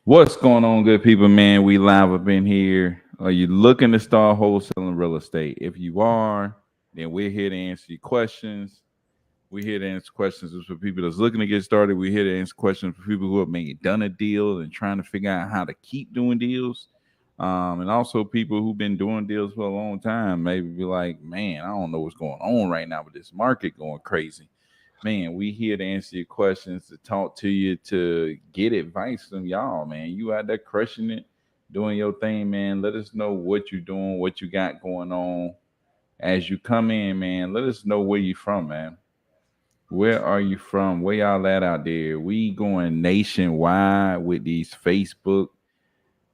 What's going on, good people, man? We live up in here. Are you looking to start wholesaling real estate? If you are, then we're here to answer your questions. We're here to answer questions for people that's looking to get started. We're here to answer questions for people who have maybe done a deal and trying to figure out how to keep doing deals. And also people who've been doing deals for a long time, maybe be like, man, I don't know what's going on right now with this market going crazy. Man, we here to answer your questions, to talk to you, to get advice from y'all, man. You out there crushing it, doing your thing, man. Let us know what you're doing, what you got going on. As you come in, man, let us know where you from, man. Where are you from? Where y'all at out there? We going nationwide with these Facebook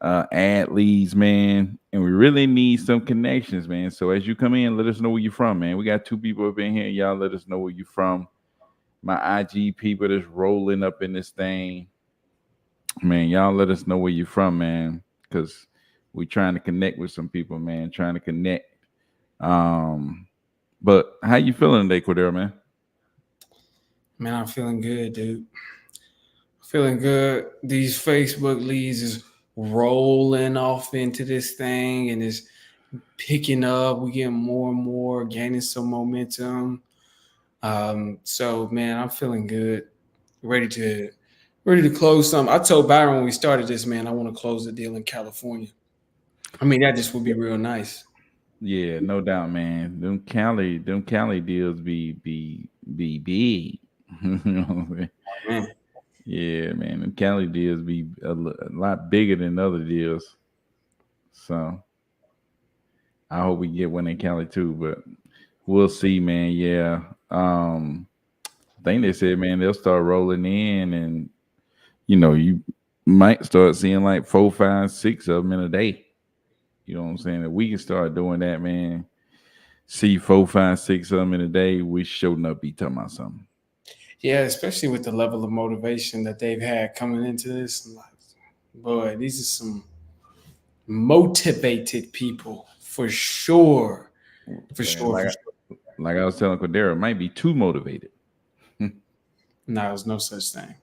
ad leads, man. And we really need some connections, man. So as you come in, let us know where you from, man. We got two people up in here. Y'all let us know where you from. My IG people that's rolling up in this thing. Man, y'all let us know where you from, man. Cause we trying to connect with some people, man. Trying to connect. But how you feeling today, Cordero, man? Man, I'm feeling good, dude. Feeling good. These Facebook leads is rolling off into this thing and it's picking up. We getting more and more, gaining some momentum. So man, I'm feeling good. Ready to ready to close some. I told Byron when we started this, man, I want to close the deal in California. I mean, that just would be real nice. Yeah, no doubt, man. Them Cali deals be big. You know what I'm saying? Man. Yeah, man. Them Cali deals be a lot bigger than other deals. So I hope we get one in Cali too, but we'll see, man. Yeah. I think they said, man, they'll start rolling in, and you might start seeing like four, five, six of them in a day. You know what I'm saying? If we can start doing that, man, see four, five, six of them in a day, we shouldn't up be talking about something. Yeah, especially with the level of motivation that they've had coming into this. I'm like, boy, these are some motivated people for sure. For Man, sure, for like sure. like I was telling Cordero, might be too motivated. No, there's no such thing.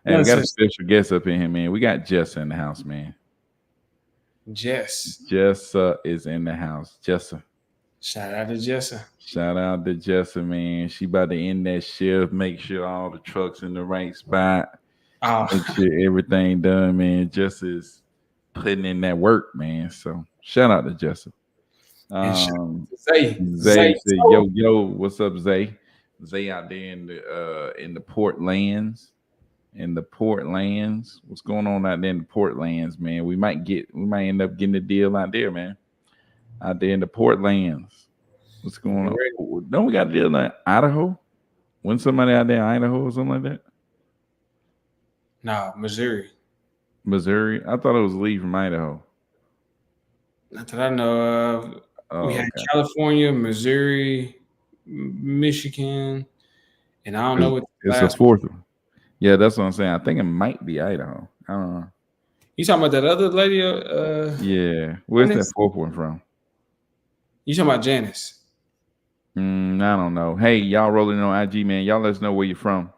Hey, No we got a such special guest up in here, man. We got Jessa in the house, man. Jess. Jessa is in the house. Jessa. Shout out to Jessa. Shout out to Jessa, man. She about to end that shift, make sure all the trucks in the right spot, Oh, make sure everything done, man. Jessa is putting in that work, man. So shout out to Jessa. and shout Um, out to Zay. Zay Zay. said, "Yo, yo, what's up, Zay? Zay out there in the port lands, in the port lands. What's going on out there in the port lands, man? We might end up getting a deal out there, man. Out there in the port lands. What's going on? Don't we got a deal in Idaho? When somebody out there in Idaho or something like that? Nah, Missouri. Missouri? I thought it was Lee from Idaho. Not that I know of. We Oh, had okay. California, Missouri, Michigan, and I don't know what the It's a last. fourth one. Yeah, that's what I'm saying. I think it might be Idaho. I don't know. You talking about that other lady? Yeah, where's that Janice? fourth one from? You talking about Janice? I don't know. Hey, y'all rolling on IG, man. Y'all let us know where you're from.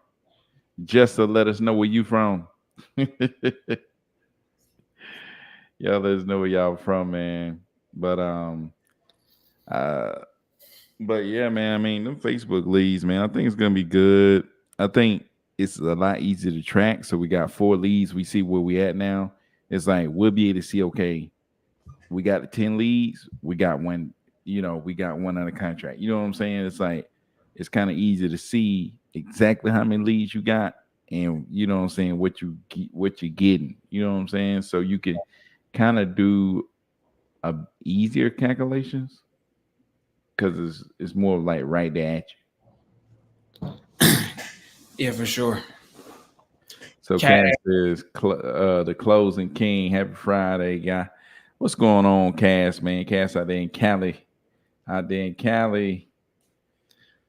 Just to let us know where you from. Y'all let us know where y'all from, man. But uh but yeah, man. I mean, them Facebook leads, man. I think it's gonna be good. I think it's a lot easier to track. So we got 4 leads. We see where we at now. It's like we'll be able to see, okay, we got the 10 leads, we got one, we got one under contract. You know what I'm saying? It's like it's kind of easy to see exactly how many leads you got, and you know what I'm saying, what you're getting. You know what I'm saying? So you can kind of do a easier calculations because it's more like right there at you. Yeah, for sure. So Cat. Cass says the closing king. Happy Friday, guy. What's going on, Cass, man? Cass out there in Cali. Out there in Cali.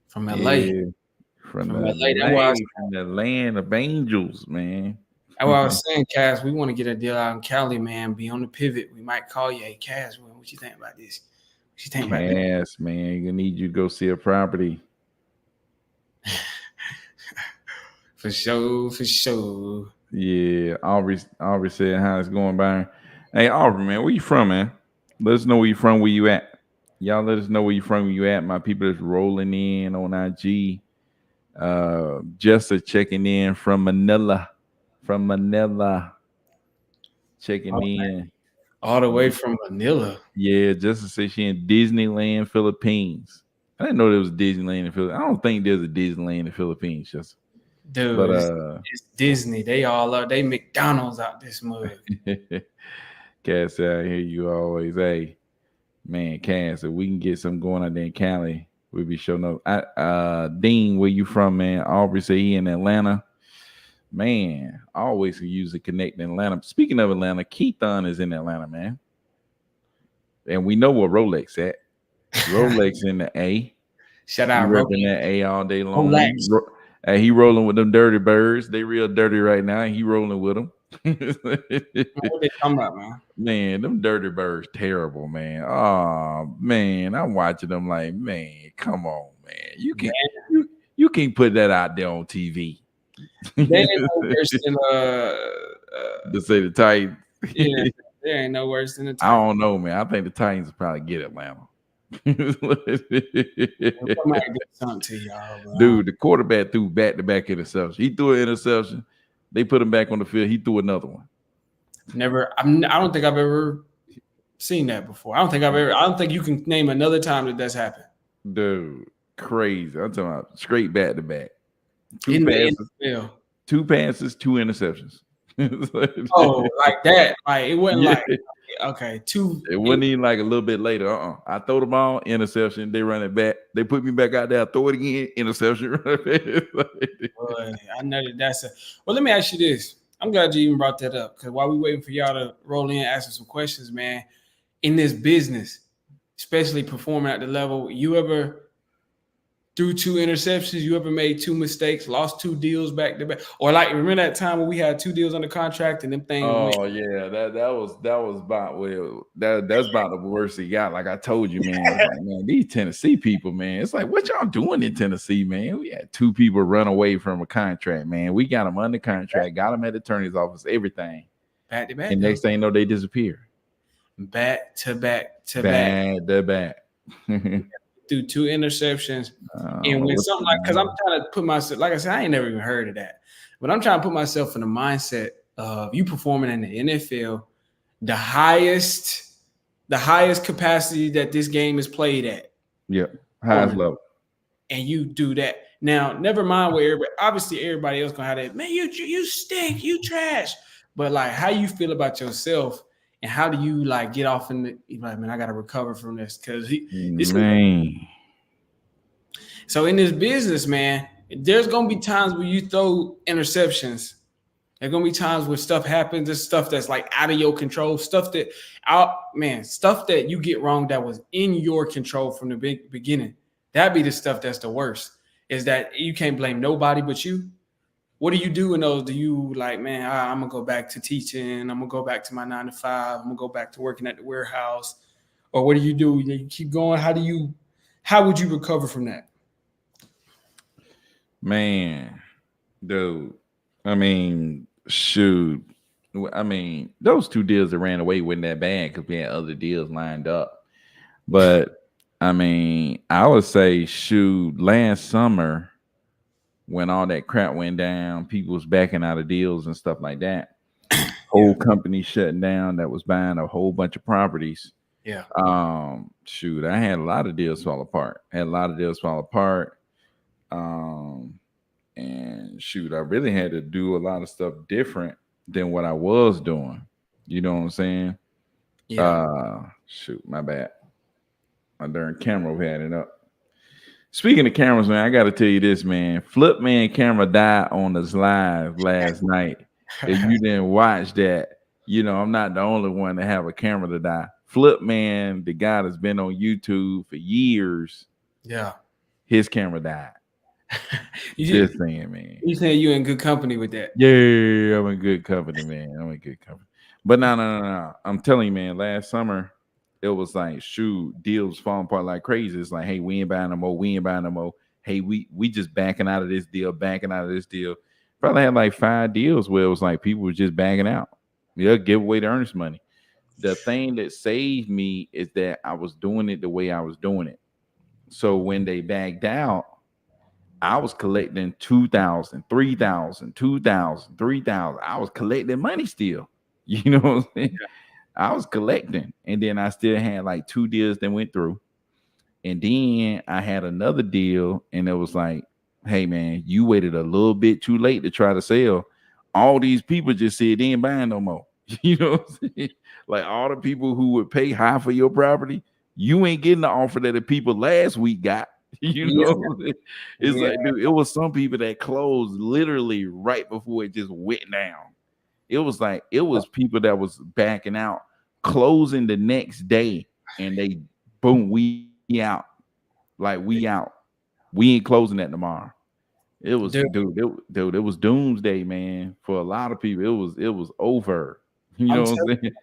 From LA. Yeah. From From the LA. from the land of angels, man. That's what I was saying, Cass. We want to get a deal out in Cali, man. Be on the pivot. We might call you. Hey, Cass, what you think about this? What you think about this? Cass, man. You need you to go see a property. For sure, for sure. Yeah, Aubrey said how it's going by. Hey, Aubrey, man, where you from, man? Let us know where you from, where you at. Y'all let us know where you from, where you at. My people that's rolling in on IG. Just checking in from Manila. From Manila. Checking in. All the way from Manila. Yeah, just to say she in Disneyland, Philippines. I didn't know there was a Disneyland in Philippines. I don't think there's a Disneyland in the Philippines, just but Dude, it's Disney. They all are. They McDonald's out this mud. Cass out here, you always, hey, man, Cass, if we can get something going out there in Cali, we'll be showing up. Dean, where you from, man? Aubrey say he in Atlanta. Man, I always could use a connect in Atlanta. Speaking of Atlanta, Keithon is in Atlanta, man. And we know what Rolex at. Rolex in the A. Shout He out repping Rolex. that A all day long. Rolex. He rolling with them dirty birds. They real dirty right now. He rolling with them. What they talking about, man? Man, them dirty birds terrible, man. Oh man, I'm watching them like, man, come on, man. You can't put that out there on TV. They ain't no worse than To say the Titans. yeah, they ain't no worse than the I Titans. don't know, man. I think the Titans will probably get Atlanta. I might do something to y'all, bro. Dude, the quarterback threw back-to-back interception. He threw an interception. They put him back on the field. He threw another one. I don't think I've ever seen that before. I don't think you can name another time that that's happened. Dude, crazy. I'm talking about straight back-to-back. In the NFL. 2 passes, 2 interceptions. Oh, like that. Like it wasn't like okay, 2. It wasn't even like a little bit later. I throw the ball, interception. They run it back. They put me back out there. I throw it again, interception. Boy, I know that's a. Well, let me ask you this. I'm glad you even brought that up because while we waiting for y'all to roll in, asking some questions, man. In this business, especially performing at the level, you ever threw 2 interceptions? You ever made 2 mistakes? Lost 2 deals back to back? Or like remember that time when we had 2 deals under contract and them things? Oh yeah, that was about that's about the worst he got. Like I told you, man. Like, man, these Tennessee people, man. It's like what y'all doing in Tennessee, man? We had 2 people run away from a contract, man. We got them under contract, got them at the attorney's office, everything. Back to back. And next thing you know, they disappear. Back to back to back. Through 2 interceptions. And when something like, because I'm trying to put myself, like I said, I ain't never even heard of that. But I'm trying to put myself in the mindset of you performing in the NFL, the highest capacity that this game is played at. Yep. Highest level. And you do that. Now, never mind where everybody else gonna have that, man, you stink, you trash. But like how you feel about yourself and how do you like get off in the like, man, I gotta recover from this because so in this business, man, there's gonna be times where you throw interceptions. There's gonna be times where stuff happens. There's stuff that's like out of your control. Stuff that you get wrong that was in your control from the beginning. That'd be the stuff that's the worst. Is that you can't blame nobody but you. What do you do in those? Do you like, man, I'm gonna go back to teaching. I'm gonna go back to my 9 to 5. I'm gonna go back to working at the warehouse. Or what do? You keep going? How would you recover from that? Man, dude. I mean, shoot. I mean, those 2 deals that ran away wasn't that bad because we had other deals lined up. But I mean, I would say, shoot, last summer when all that crap went down, people was backing out of deals and stuff like that. Whole company shutting down that was buying a whole bunch of properties. Yeah. Shoot, I had a lot of deals fall apart. And shoot, I really had to do a lot of stuff different than what I was doing. You know what I'm saying? Yeah. Shoot, my bad. My darn camera had it up. Speaking of cameras, man, I got to tell you this, man. Flip Man camera died on us live last night. If you didn't watch that, you know, I'm not the only one to have a camera to die. Flip Man, the guy that's been on YouTube for years. Yeah. His camera died. Just saying, man. You saying you in good company with that? Yeah, I'm in good company, man. I'm in good company. But no. I'm telling you, man, last summer, it was like, shoot, deals falling apart like crazy. It's like, hey, we ain't buying no more. Hey, we just backing out of this deal. probably had like 5 deals where it was like people were just bagging out. Yeah, give away the earnest money. The thing that saved me is that I was doing it the way I was doing it. So when they bagged out, I was collecting 2,000, 3,000, 2,000, 3,000. I was collecting money still. You know what I'm saying? I was collecting. And then I still had like 2 deals that went through. And then I had another deal, and it was like, hey man, you waited a little bit too late to try to sell. All these people just said they ain't buying no more. You know what I'm saying? Like all the people who would pay high for your property, you ain't getting the offer that the people last week got. You Yeah, know what I'm saying? It's yeah. like, dude, it was some people that closed literally right before it just went down. It was like it was people that was backing out, closing the next day, and they boom, we out. Like we out. We ain't closing that tomorrow. It was Dude, dude, it was doomsday, man. For a lot of people, it was over. You I'm know what telling I'm saying?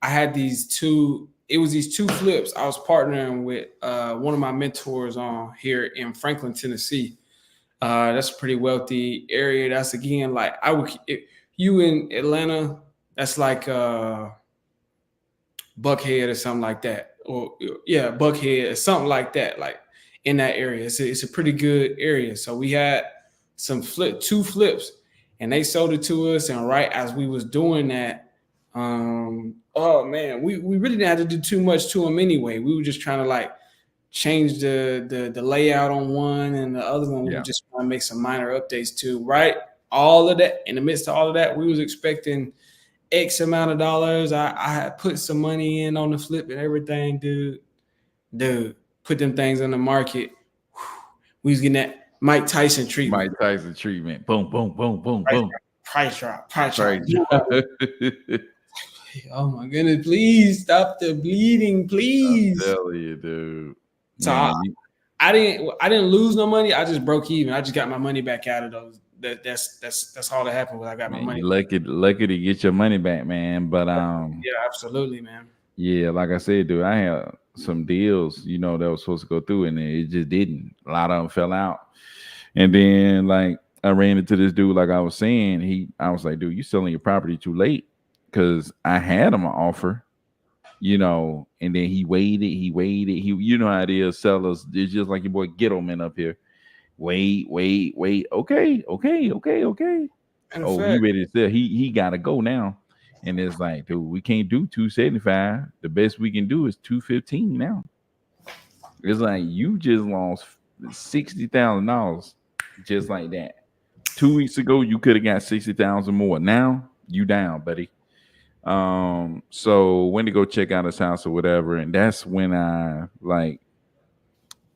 I had these two. It was these two flips. I was partnering with one of my mentors on here in Franklin, Tennessee. That's a pretty wealthy area. That's again like I would if you in Atlanta. That's like Buckhead or something like that, or yeah, Buckhead or something like that. Like in that area, it's a pretty good area. So we had two flips, and they sold it to us. And right as we was doing that, oh man, we really didn't have to do too much to them anyway. We were just trying to like change the layout on one, and the other one we were Yeah. just trying to make some minor updates to. Right, all of that in the midst of all of that, we was expecting X amount of dollars. I had put some money in on the flip and everything, dude. Dude, put them things on the market. We was getting that Mike Tyson treatment. Mike Tyson treatment. Boom, boom, boom, boom, Price boom. drop, price drop, price drop. Crazy. Oh my goodness, please stop the bleeding, I'm please. telling you, dude. So I, Man, I didn't lose no money. I just broke even. I just got my money back out of those. That's all that happened when I got my money. you lucky to get your money back, man. But Yeah, absolutely, man. yeah, like I said, dude, I had some deals, that was supposed to go through, and it just didn't. A lot of them fell out. And then like I ran into this dude, like I was saying, I was like, dude, you selling your property too late. Cause I had him an offer, and then he how it is, sellers. It's just like your boy Ghetto Man up here. Wait. Okay. In Oh, he fact, ready to sell. He gotta go now. And it's like, dude, we can't do 275. The best we can do is 215 now. It's like you just lost $60,000 just like that. 2 weeks ago, you could have got 60,000 more. Now you down, buddy. So went to go check out his house or whatever, and that's when I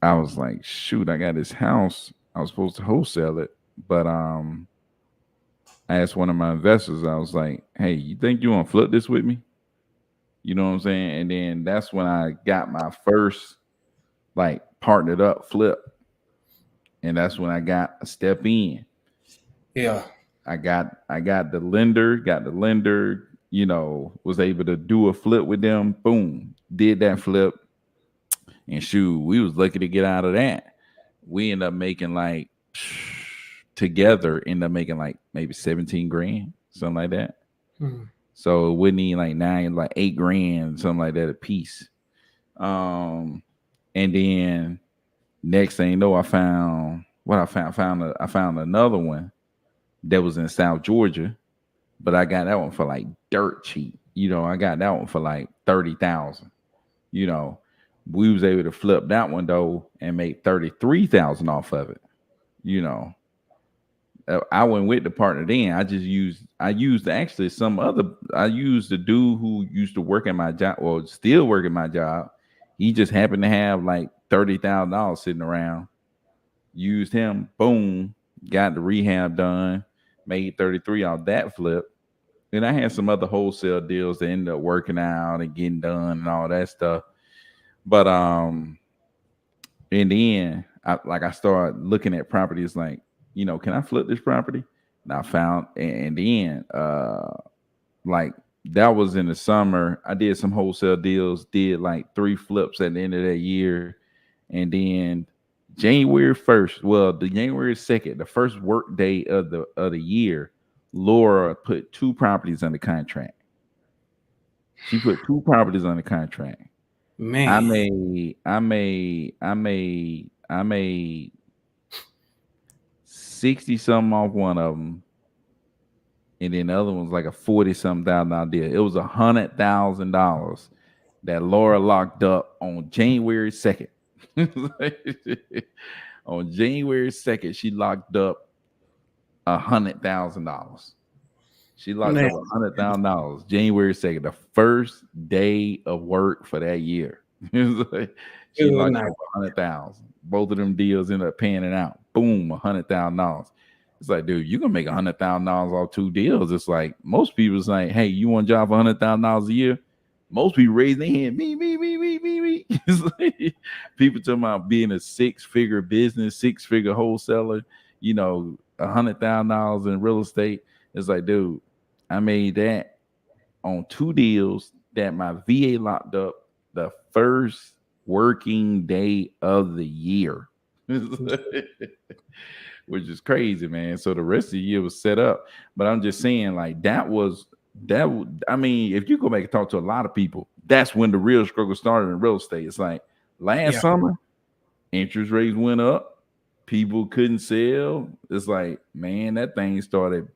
was like, shoot, I got this house. I was supposed to wholesale it, but I asked one of my investors, I was like, hey, you think you want to flip this with me? You know what I'm saying? And then that's when I got my first like partnered up flip. And that's when I got a step in. yeah. I got the lender, was able to do a flip with them. Boom. Did that flip. And shoot, we was lucky to get out of that. We end up making like together end up making like maybe 17 grand, something like that. Hmm. So it wouldn't need like 8 grand, something like that a piece. Um, and then next thing you know, I found what I found another one that was in South Georgia, but I got that one for like dirt cheap. I got that one for like 30,000. You know, we was able to flip that one though and make 33,000 off of it. You know, I went with the partner then. I used actually some other. I used the dude who used to work at my job, or still working my job. He just happened to have like $30,000 sitting around. Used him, boom, got the rehab done, made 33 off that flip. And I had some other wholesale deals that ended up working out and getting done and all that stuff. But in the end, I started looking at properties like, can I flip this property? And I found, and then like that was in the summer. I did some wholesale deals, did like 3 flips at the end of that year, and then January 1st, well, the January 2nd, the first work day of the year, Laura put two properties under contract. She put two properties under contract. I Man, made, I made, I made, I made 60 something off one of them, and then the other one was like a 40 something $1,000 deal. It was $100,000 that Laura locked up on January 2nd. On January 2nd, she locked up $100,000. She locked man, up $100,000 January 2nd, the first day of work for that year. She good locked night. up 100,000. Both of them deals ended up panning out. Boom, $100,000. It's like, dude, you can make $100,000 off two deals. It's like most people's like, hey, you want a job for $100,000 a year? Most people raise their hand, me. It's like, people talking about being a six-figure business, six-figure wholesaler, $100,000 in real estate. It's like, dude, I made that on two deals that my VA locked up the first working day of the year. Which is crazy, man. So the rest of the year was set up. But I'm just saying, like, I mean, if you go back and talk to a lot of people, that's when the real struggle started in real estate. It's like last Yeah, summer, interest rates went up, people couldn't sell. It's like, man, that thing started.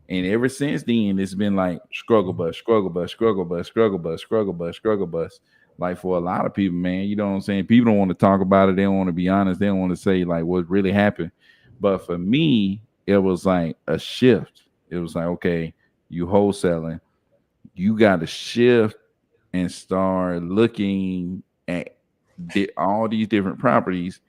And ever since then, it's been like struggle bus, struggle bus, struggle bus, struggle bus, struggle bus, struggle bus. Like for a lot of people, man, you know what I'm saying? People don't want to talk about it. They don't want to be honest. They don't want to say like what really happened. But for me, it was like a shift. It was like, okay, you wholesaling, you got to shift and start looking at all these different properties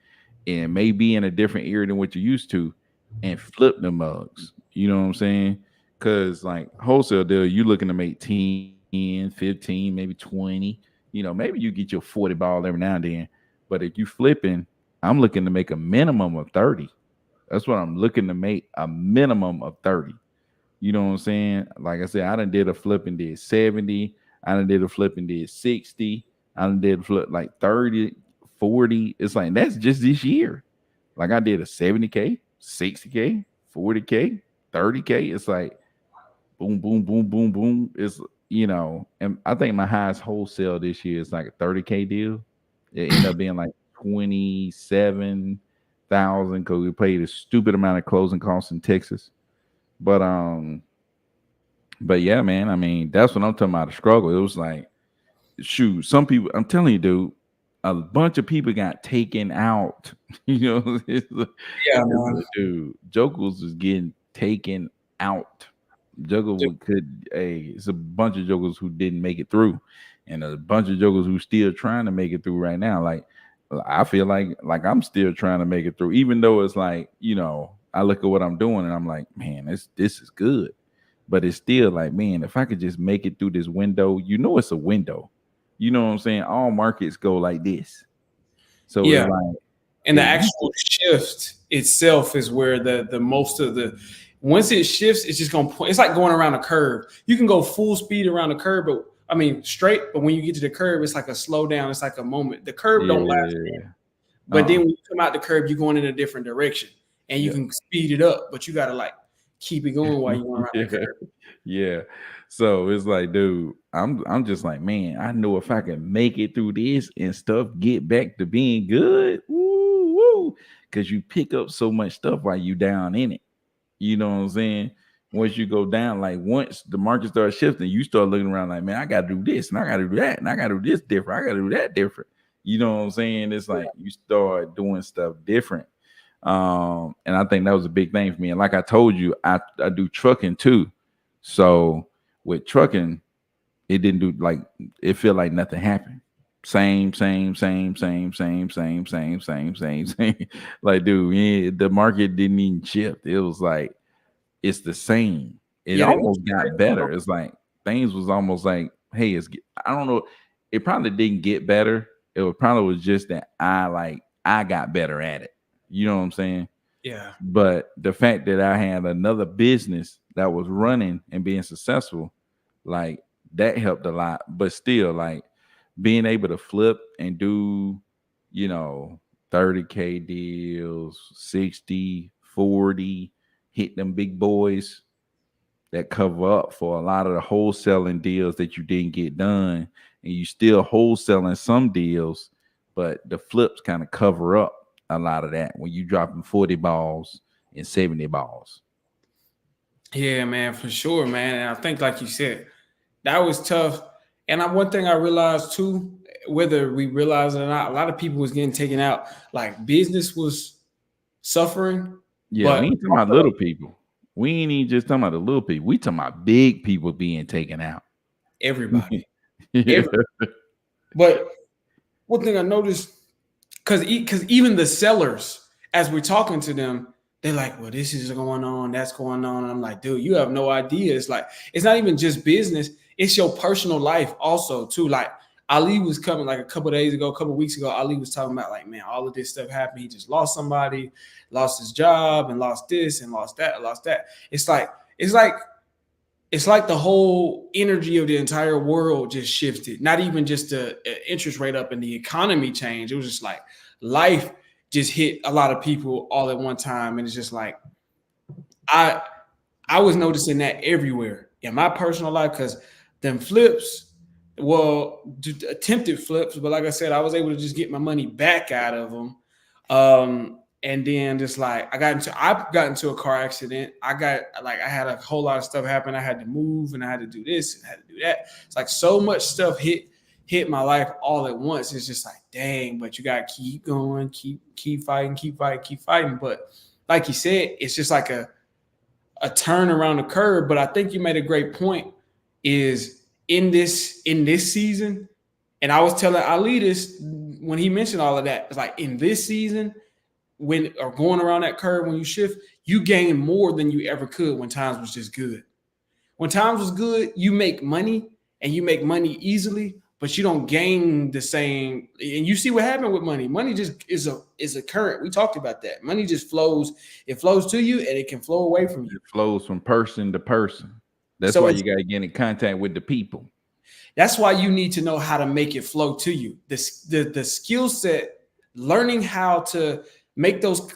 and maybe in a different area than what you're used to and flip the mugs. You know what I'm saying? Because like wholesale deal, you're looking to make 10, 15, maybe 20. Maybe you get your 40 ball every now and then. But if you flipping, I'm looking to make a minimum of 30. That's what I'm looking to make, a minimum of 30. You know what I'm saying? Like I said, I done did a flip and did 70. I done did a flip and did 60. I done did a flip like 30, 40. It's like that's just this year. Like I did a 70K, 60K, 40K, 30K. It's like boom, boom, boom, boom, boom. And I think my highest wholesale this year is like a 30K deal. It ended up being like 27,000 because we paid a stupid amount of closing costs in Texas. But yeah, man. I mean, that's what I'm talking about. The struggle. It was like, shoot, some people. I'm telling you, dude, a bunch of people got taken out. yeah, man. Dude, Jokers was getting taken out. It's a bunch of jokers who didn't make it through, and a bunch of jokers who still trying to make it through right now. Like I feel like I'm still trying to make it through, even though it's like I look at what I'm doing and I'm like, man, this is good, but it's still like, man, if I could just make it through this window, it's a window. You know what I'm saying? All markets go like this, so it's Yeah. like And the if you actual shift itself is where the most of the once it shifts, it's just gonna point. It's like going around a curve. You can go full speed around the curve, but I mean straight. But when you get to the curve, it's like a slowdown. It's like a moment. The curve don't last, yeah, but then when you come out the curve, you're going in a different direction, and you yeah. can speed it up. But you gotta like keep it going while you're going around the Yeah, curve. yeah. So it's like, dude, I'm just like, man, I know if I can make it through this and stuff, get back to being good, woo, woo, because you pick up so much stuff while you down in it. You know what I'm saying? Once you go down, like once the market starts shifting, you start looking around like, man, I gotta do this and I gotta do that and I gotta do this different. I gotta do that different. You know what I'm saying? It's like you start doing stuff different. And I think that was a big thing for me. And like I told you, I do trucking too. So with trucking, it didn't do like it felt like nothing happened. Same. Like, dude, yeah, the market didn't even shift. It was like it's the same. It Yeah, almost got better. It's like things was almost like, hey, I don't know. It probably didn't get better. It probably was just that I got better at it. You know what I'm saying? yeah, But the fact that I had another business that was running and being successful, like that helped a lot. But still, like being able to flip and do, you know, 30K deals, 60, 40, hit them big boys that cover up for a lot of the wholesaling deals that you didn't get done. And you still wholesaling some deals, but the flips kind of cover up a lot of that when you dropping 40 balls and 70 balls. Yeah, man, for sure, man. And I think, like you said, that was tough. And one thing I realized too, whether we realize it or not, a lot of people was getting taken out. Like business was suffering, Yeah, but we ain't talking about little people. We ain't even just talking about the little people. We talking about big people being taken out. everybody, Yeah. every. But one thing I noticed, because even the sellers, as we're talking to them, they're like, "Well, this is going on, that's going on." And I'm like, "Dude, you have no idea." It's like it's not even just business; it's your personal life also too. Like Ali was coming like a couple of days ago, a couple of weeks ago. Ali was talking about like, man, all of this stuff happened. He just lost somebody, lost his job, and lost this and lost that, and lost that. It's like the whole energy of the entire world just shifted. Not even just the interest rate up and the economy changed. It was just like life just hit a lot of people all at one time, and it's just like I I was noticing that everywhere in my personal life because them flips, well, attempted flips, but like I said, I was able to just get my money back out of them. And then just like I got into a car accident. I had a whole lot of stuff happen. I had to move and I had to do this and I had to do that. It's like so much stuff hit my life all at once. It's just like, dang, but you gotta keep going, keep fighting, keep fighting, keep fighting. But like you said, it's just like a turn around the curve. But I think you made a great point. Is in this season, and I was telling Ali this when he mentioned all of that. It's like in this season, when or going around that curve when you shift, you gain more than you ever could when times was just good. When times was good, you make money and you make money easily, but you don't gain the same. And you see what happened with money. Money just is a current. We talked about that. Money just flows. It flows to you and it can flow away from you. It flows from person to person. That's So why it's you got to get in contact with the people. That's why you need to know how to make it flow to you. The skill set, learning how to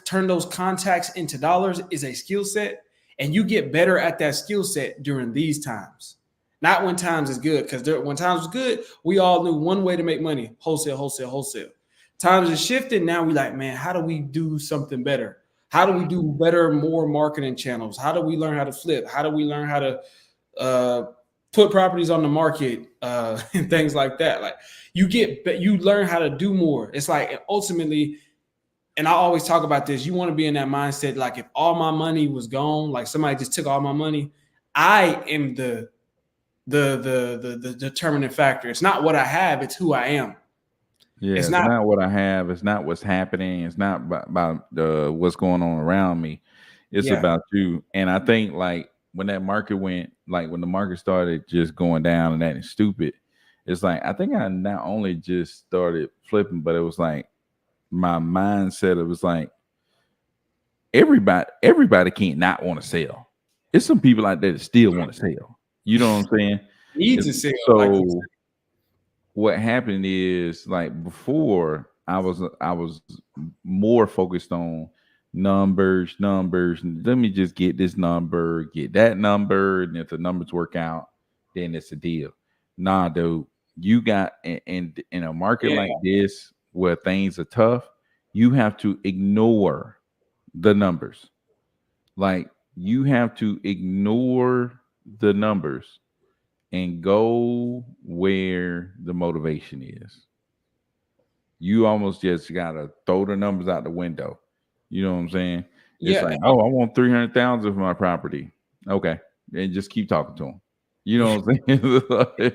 turn those contacts into dollars is a skill set, and you get better at that skill set during these times. Not when times is good, because when times was good, we all knew one way to make money: wholesale, wholesale, wholesale. Times is shifting now. We like, man, how do we do something better? How do we do better, more marketing channels? How do we learn how to flip? How do we learn how to uh, put properties on the market and things like that? Like you learn how to do more. It's like ultimately, and I always talk about this, you want to be in that mindset. Like if all my money was gone, like somebody just took all my money, I am the determining factor. It's not what I have, it's who I am. Yeah, It's it's not. not what I have. It's not what's happening. It's not about what's going on around me. It's Yeah. about you. And I think like when that market went, like when the market started just going down and that is stupid, it's like I think I not only just started flipping, but it was like my mindset. It was like everybody can't not want to sell. It's some people out there that still want to sell. You know what I'm saying? Need It's, to sell, like you so said. what happened is like before I was more focused on numbers. Let me just get this number, get that number, and if the numbers work out, then it's a deal. Nah, dude, you got in a market Yeah. like this where things are tough, you have to ignore the numbers. Like you have to ignore the numbers and go where the motivation is. You almost just gotta throw the numbers out the window. You know what I'm saying? It's Yeah. like, oh, I want 300,000 for my property. Okay, and just keep talking to them. You know what I'm saying?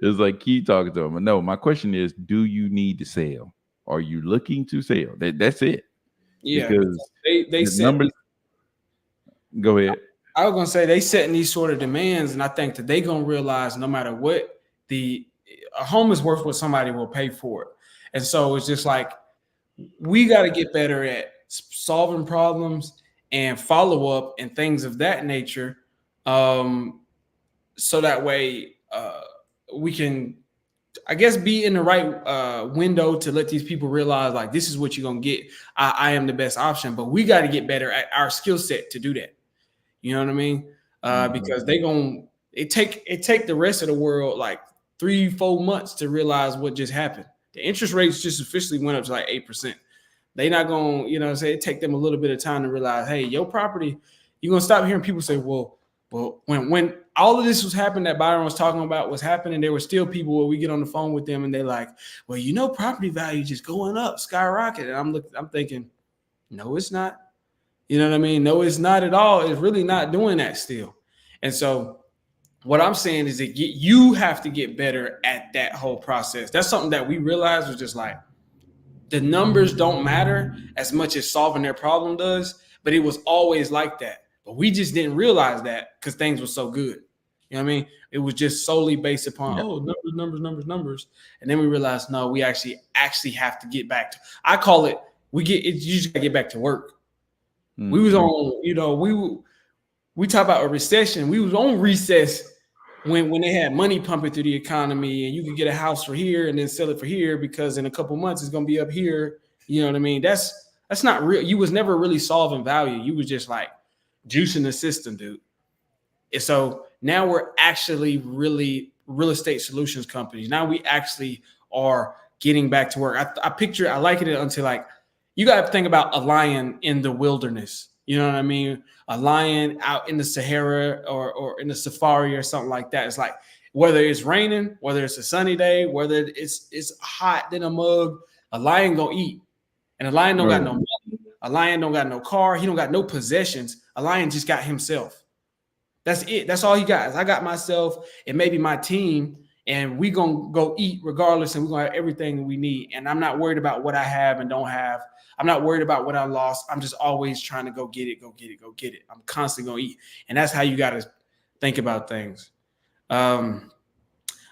It's like keep talking to them. But no, my question is, do you need to sell? Are you looking to sell? That's it. Yeah. Because They the set numbers. Go ahead. I was gonna say they setting these sort of demands, and I think that they gonna realize no matter what, the a home is worth what somebody will pay for it. And so it's just like we got to get better at solving problems and follow up and things of that nature, so that way we can I guess be in the right window to let these people realize like this is what you're gonna get. I am the best option, but we got to get better at our skill set to do that. You know what I mean? Mhm. Because they gon' it take the rest of the world like 3-4 months to realize what just happened. The interest rates just officially went up to like 8%. They not gonna, say it take them a little bit of time to realize, hey, your property, you're gonna stop hearing people say, well, when all of this was happening that Byron was talking about was happening, there were still people where we get on the phone with them and they're like, well, property value just going up, skyrocket. And I'm thinking, no, it's not. You know what I mean? No, it's not at all. It's really not doing that still. And so what I'm saying is that you have to get better at that whole process. That's something that we realized was just like the numbers don't matter as much as solving their problem does, but it was always like that. But we just didn't realize that because things were so good. You know what I mean? It was just solely based upon Yeah. numbers. And then we realized no, we actually have to get back to I call it you just gotta get back to work. We was Mhm. on, we talk about a recession. We was on recess when they had money pumping through the economy, and you could get a house for here and then sell it for here because in a couple months it's gonna be up here. You know what I mean? That's not real. You was never really solving value. You was just like juicing the system, dude. And so now we're actually really real estate solutions companies. Now we actually are getting back to work. I liken it until like you got to think about a lion in the wilderness. You know what I mean? A lion out in the Sahara or in the safari or something like that. It's like whether it's raining, whether it's a sunny day, whether it's hot than a mug, a lion gonna eat. And a lion don't got Right. no money. A lion don't got no car. He don't got no possessions. A lion just got himself. That's it. That's all he got. I got myself and maybe my team, and we gonna go eat regardless, and we're gonna have everything we need. And I'm not worried about what I have and don't have. I'm not worried about what I lost. I'm just always trying to go get it, go get it, go get it. I'm constantly gonna eat, and that's how you gotta think about things. Um,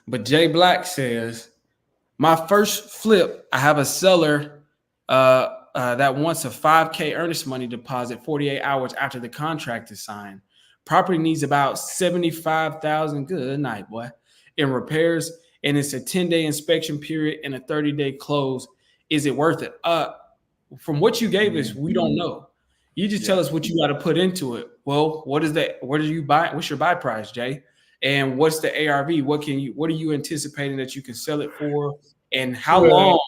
but Jay Black says, my first flip, I have a seller that wants a 5K earnest money deposit 48 hours after the contract is signed. Property needs about 75,000. Good night, boy. In repairs, and it's a 10-day inspection period and a 30-day close. Is it worth it? From what you gave us, we don't know. You just tell Yeah. us what you got to put into it. Well, what is that? What do you buy? What's your buy price, Jay? And what's the ARV? What are you anticipating that you can sell it for? And how Well, long?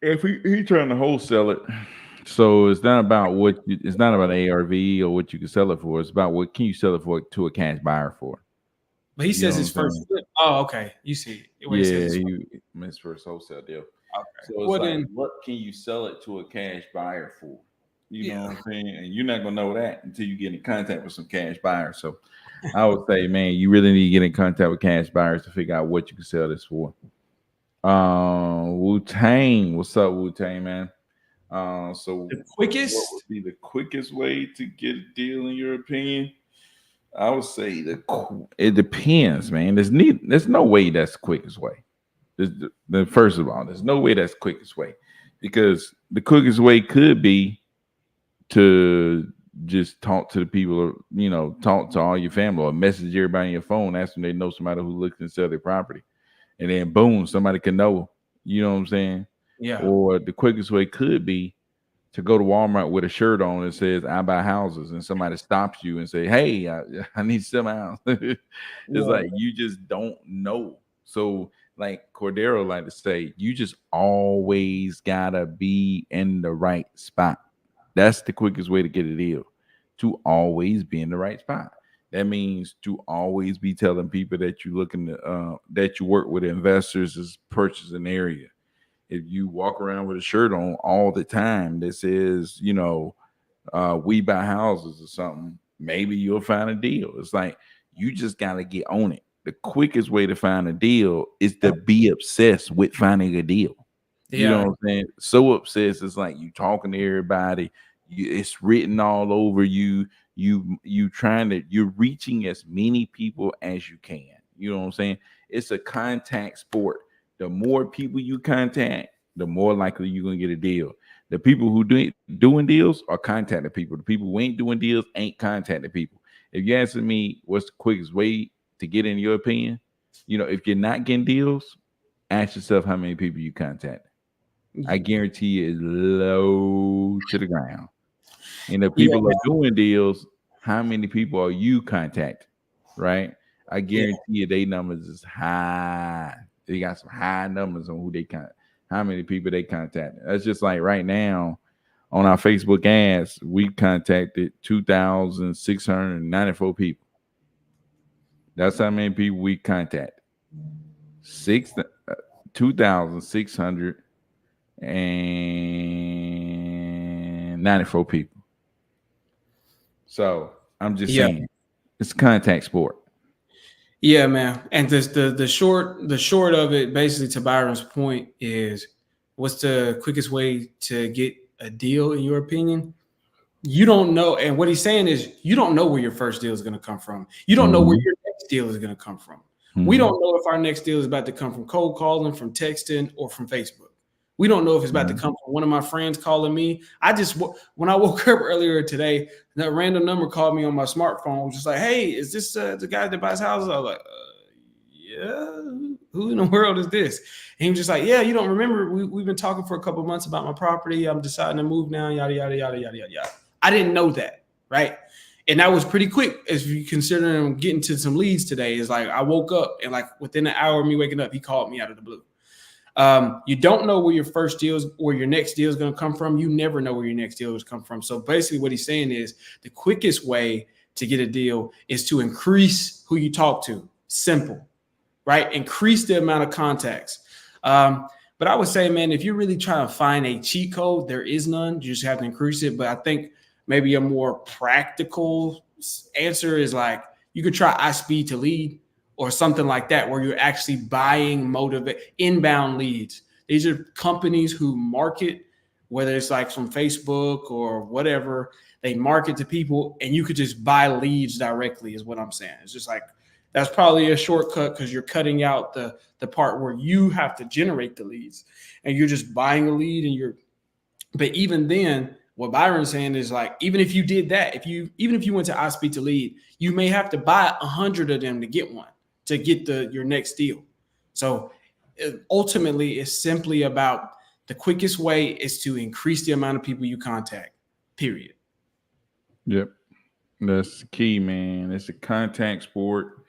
if he trying to wholesale it, so it's not about it's not about ARV or what you can sell it for. It's about what can you sell it for to a cash buyer for. But he You know says what his I'm first saying? flip. Oh, okay. You see where he says Yeah, his first. he missed first wholesale deal. Okay. So it's Well like, then, what can you sell it to a cash buyer for? You know yeah. what I'm saying? And you're not gonna know that until you get in contact with some cash buyers. So I would say, man, you really need to get in contact with cash buyers to figure out what you can sell this for. Wu Tang, what's up, Wu Tang, man? So The what quickest. would be the quickest way to get a deal in your opinion? I would say it depends, man. There's no way that's the quickest way. First of all, there's no way that's the quickest way because the quickest way could be to just talk to the people, or talk to all your family, or message everybody on your phone, ask them they know somebody who looks and sell their property, and then boom, somebody can know. You know what I'm saying? Yeah. Or the quickest way could be to go to Walmart with a shirt on that says "I buy houses," and somebody stops you and say, "Hey, I need to sell my house." It's Yeah. like you just don't know. So, like Cordero like to say, you just always gotta be in the right spot. That's the quickest way to get a deal. To always be in the right spot. That means to always be telling people that you looking to that you work with investors is purchase an area. If you walk around with a shirt on all the time that says, we buy houses or something, maybe you'll find a deal. It's like you just got to get on it. The quickest way to find a deal is to be obsessed with finding a deal. You know Yeah. what I'm saying? So obsessed, it's like you talking to everybody. It's written all over you. You're reaching as many people as you can. You know what I'm saying? It's a contact sport. The more people you contact, the more likely you're gonna get a deal. The people who doing deals are contacting people. The people who ain't doing deals ain't contacting people. If you're asking me what's the quickest way to get in your opinion, if you're not getting deals, Ask yourself how many people you contact. I guarantee you it's low to the ground. And if Yeah, people are doing deals, how many people are you contact? Right? I yeah, guarantee you they numbers is high. They got some high numbers on who they how many people they contact. That's just like right now on our Facebook ads, we contacted 2,694 people. That's how many people we contact. 2,694 people. So I'm just yeah. saying, it's a contact sport. Yeah, man. And the short of it, basically, to Byron's point, is what's the quickest way to get a deal in your opinion? You don't know, and what he's saying is you don't know where your first deal is going to come from. You don't know where Mm-hmm. your next deal is going to come from. We Mm-hmm. don't know if our next deal is about to come from cold calling, from texting, or from Facebook. We don't know if it's about to Mm-hmm. come from one of my friends calling me. When I woke up earlier today, that random number called me on my smartphone. It was just like, "Hey, is this the guy that buys houses?" I was like, "Yeah, who in the world is this?" And he was just like, "Yeah, you don't remember? We've been talking for a couple months about my property. I'm deciding to move now. Yada yada yada yada yada yada." I didn't know that, right? And that was pretty quick as you consider him getting to some leads today. Is like I woke up and like within an hour of me waking up, he called me out of the blue. You don't know where your first deal is, where your next deal is going to come from. You never know where your next deal is come from. So basically, what he's saying is the quickest way to get a deal is to increase who you talk to. Simple, right? Increase the amount of contacts. But I would say, man, if you're really trying to find a cheat code, there is none. You just have to increase it. But I think maybe a more practical answer is like you could try iSpeed to lead or something like that, where you're actually buying inbound leads. These are companies who market, whether it's like from Facebook or whatever, they market to people and you could just buy leads directly, is what I'm saying. It's just like that's probably a shortcut because you're cutting out the part where you have to generate the leads and you're just buying a lead and you're but even then, what Byron's saying is like, even if you did that, even if you went to iSpeed to lead, you may have to buy 100 of them to get one to get your next deal. So ultimately, it's simply about the quickest way is to increase the amount of people you contact. Period. Yep. That's key, man. It's a contact sport.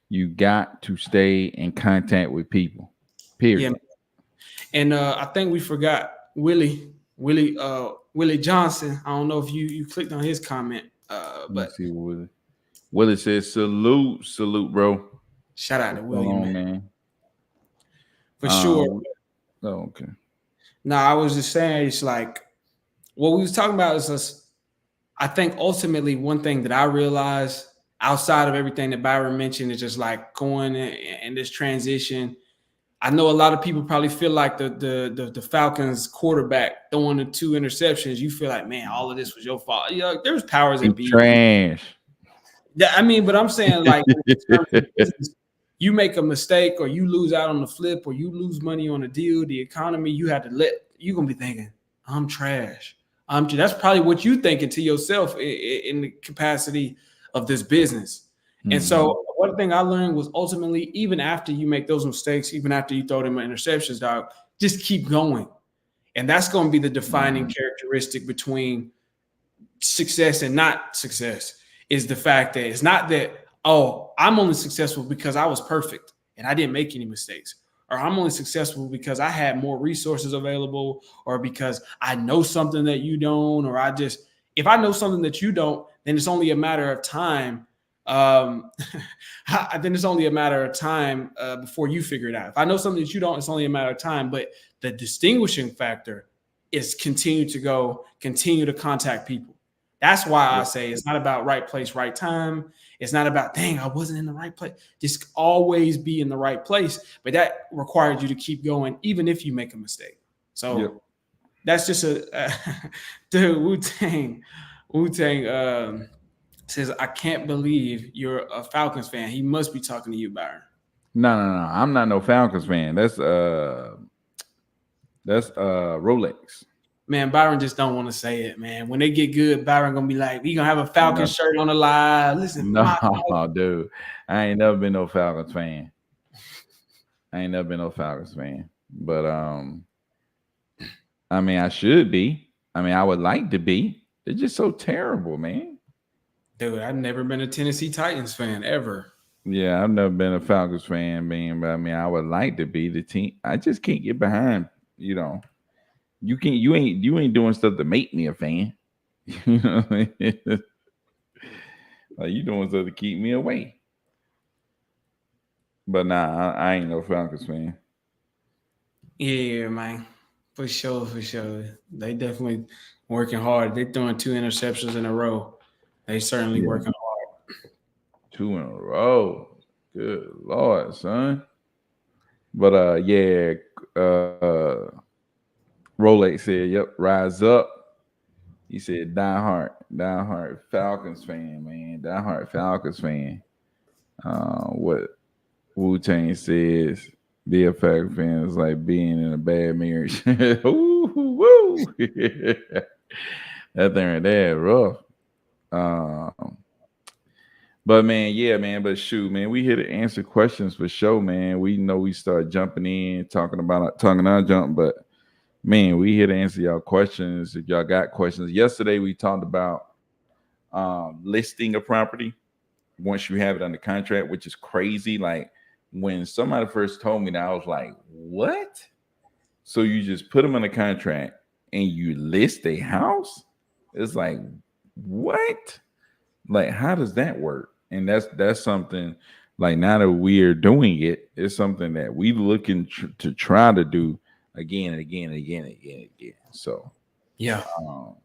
You got to stay in contact with people. Yeah, Period. and I think we forgot Willie Johnson. I don't know if you clicked on his comment, Let me but see what Willie. Willie says, salute, bro. shout out to What's going Willie, on, man, man? for sure. Oh, okay. No, I was just saying it's like what we was talking about is just, I think ultimately one thing that I realized outside of everything that Byron mentioned is just like going in this transition. I know a lot of people probably feel like the Falcons quarterback throwing the 2 interceptions. You feel like, man, all of this was your fault. You know, there's powers He that be. trash. Yeah, I mean, but I'm saying like in terms of business, you make a mistake or you lose out on the flip or you lose money on a deal, the economy, you have to you're gonna be thinking, I'm trash. That's probably what you thinking to yourself in the capacity of this business. And Mhm. so one thing I learned was ultimately, even after you make those mistakes, even after you throw them interceptions, dog, just keep going. And that's going to be the defining Mhm. characteristic between success and not success is the fact that it's not that, oh, I'm only successful because I was perfect and I didn't make any mistakes. Or I'm only successful because I had more resources available, or because I know something that you don't, or if I know something that you don't, then it's only a matter of time. Um, then it's only a matter of time before you figure it out. If I know something that you don't, it's only a matter of time. But the distinguishing factor is continue to contact people. That's why I Yep. say it's not about right place, right time. It's not about, dang, I wasn't in the right place. Just always be in the right place. But that requires you to keep going, even if you make a mistake. Yep. So that's just dude, Wu-Tang says, I can't believe you're a Falcons fan. He must be talking to you, Byron. No. I'm not no Falcons fan. That's Rolex. Man, Byron just don't want to say it, man. When they get good, Byron gonna be like, we gonna have a Falcon No, shirt on the live. Listen, no, dude. I ain't never been no Falcons fan. I ain't never been no Falcons fan, but I mean, I should be. I mean, I would like to be. They're just so terrible, man. Dude, I've never been a Tennessee Titans fan ever. Yeah, I've never been a Falcons fan, man, but I mean, I would like to be the team. I just can't get behind. You know, you can't. You ain't doing stuff to make me a fan. You know, like you doing stuff to keep me away. But nah, I ain't no Falcons fan. Yeah, man. For sure, for sure. They definitely working hard. They throwing 2 interceptions in a row. They certainly Yeah, working hard. 2 in a row. Good lord, son. But yeah, uh, Rolex said, "Yep, rise up." He said, die hard Falcons fan, man, die hard Falcons fan." What Wu Tang says, "Be a Falcons fan is like being in a bad marriage." Ooh, woo! That thing right there, rough. Um, but man, yeah, man. But shoot, man, we here to answer questions for sure, man. We know we start jumping in, talking our jump, but man, we here to answer y'all questions. If y'all got questions, yesterday we talked about listing a property once you have it under contract, which is crazy. Like when somebody first told me that, I was like, "What?" So you just put them on a contract and you list a house? It's like, what? Like, how does that work? And that's something like now that we're doing it, it's something that we looking to try to do again and again and again and again and again. So, Yeah. um,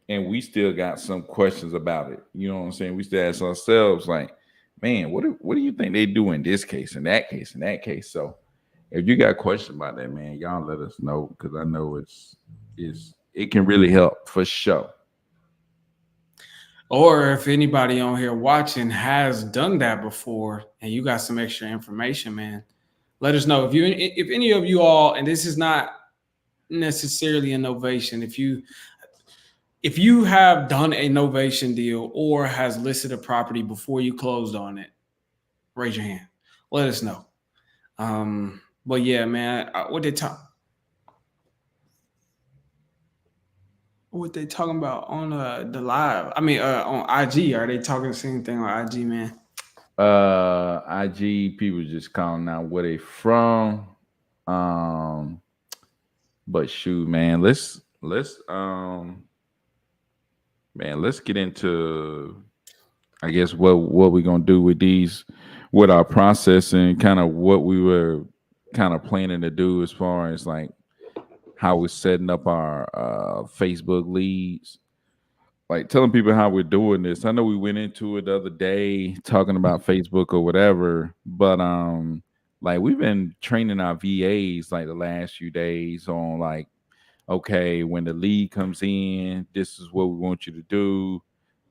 and we still got some questions about it. You know what I'm saying? We still ask ourselves, like, man, what do you think they do in this case, in that case, in that case? So, if you got questions about that, man, y'all let us know because I know it can really help for sure. Or if anybody on here watching has done that before and you got some extra information, man, let us know. If any of you all, and this is not necessarily a novation, if you have done a novation deal or has listed a property before you closed on it, raise your hand. Let us know. But yeah, man, what they talking about on the live? I mean, on IG, are they talking the same thing on IG, man? IG people just calling out where they from. Um, but shoot, man, let's get into I guess what we're gonna do with these with our process and kind of what we were kind of planning to do as far as like how we're setting up our Facebook leads, like telling people how we're doing this. I know we went into it the other day talking about Facebook or whatever, but like we've been training our VAs like the last few days on like, okay, when the lead comes in, this is what we want you to do.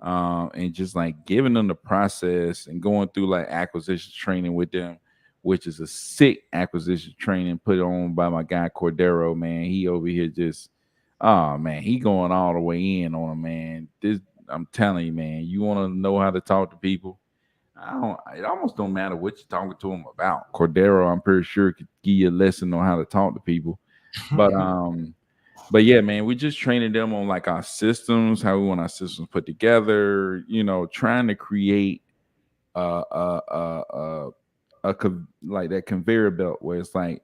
And just like giving them the process and going through like acquisition training with them, which is a sick acquisition training put on by my guy Cordero, man. He over here just, oh man, he going all the way in on him, man. This, I'm telling you, man, you want to know how to talk to people. It almost don't matter what you're talking to them about. Cordero, I'm pretty sure could give you a lesson on how to talk to people. But but yeah, man, we just training them on like our systems, how we want our systems put together. You know, trying to create uh uh uh uh like that conveyor belt where it's like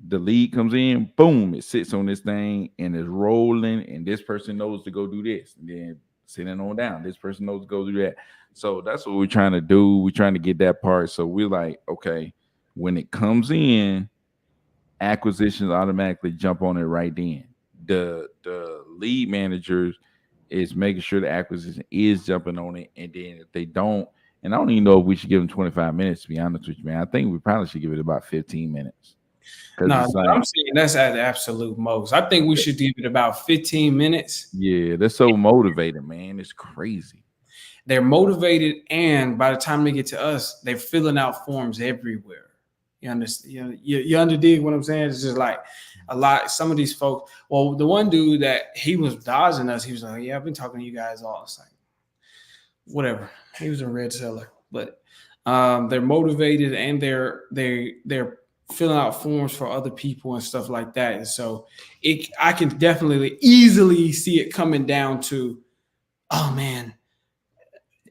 the lead comes in, boom, it sits on this thing and it's rolling, and this person knows to go do this, and then sitting on down, this person knows to go do that. So that's what we're trying to do. We're trying to get that part. So we're like, okay, when it comes in, acquisitions automatically jump on it right then. The lead managers is making sure the acquisition is jumping on it, and then if they don't, and I don't even know if we should give them 25 minutes to be honest with you, man. I think we probably should give it about 15 minutes because No, it's like, I'm saying that's at the absolute most. I think we should give it about 15 minutes. yeah, they're so motivated, man. It's crazy. They're motivated, and by the time they get to us, they're filling out forms everywhere. You understand? You underdig what I'm saying? It's just like a lot. Some of these folks. Well, the one dude that he was dodging us, he was like, "Yeah, I've been talking to you guys all." It's like, whatever. He was a red seller, but they're motivated and they're filling out forms for other people and stuff like that. And so I can definitely easily see it coming down to, oh man,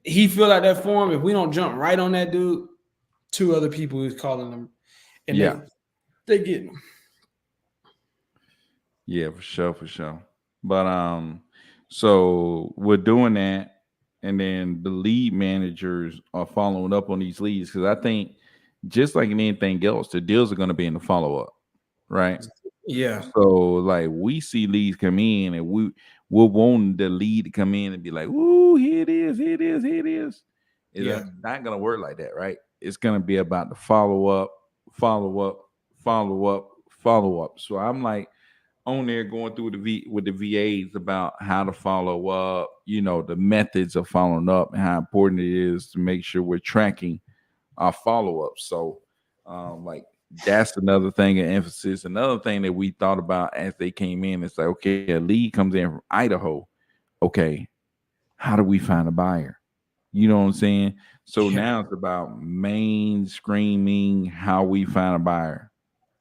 he filled out that form. If we don't jump right on that dude, two other people is calling them, and Yeah. they get them. Yeah, for sure, for sure. But so we're doing that, and then the lead managers are following up on these leads because I think just like in anything else, the deals are going to be in the follow up, right? Yeah, So like we see leads come in, and we're wanting the lead to come in and be like, "Ooh, here it is, here it is, here it is." It's yeah, not going to work like that, right? It's going to be about the follow up, follow up, follow up, follow up. So I'm like on there going through with the VAs about how to follow up, the methods of following up and how important it is to make sure we're tracking our follow up. So, like that's another thing of emphasis. Another thing that we thought about as they came in, it's like, okay, a lead comes in from Idaho. Okay, how do we find a buyer? You know what I'm saying? So yeah, now it's about mainstreaming how we find a buyer,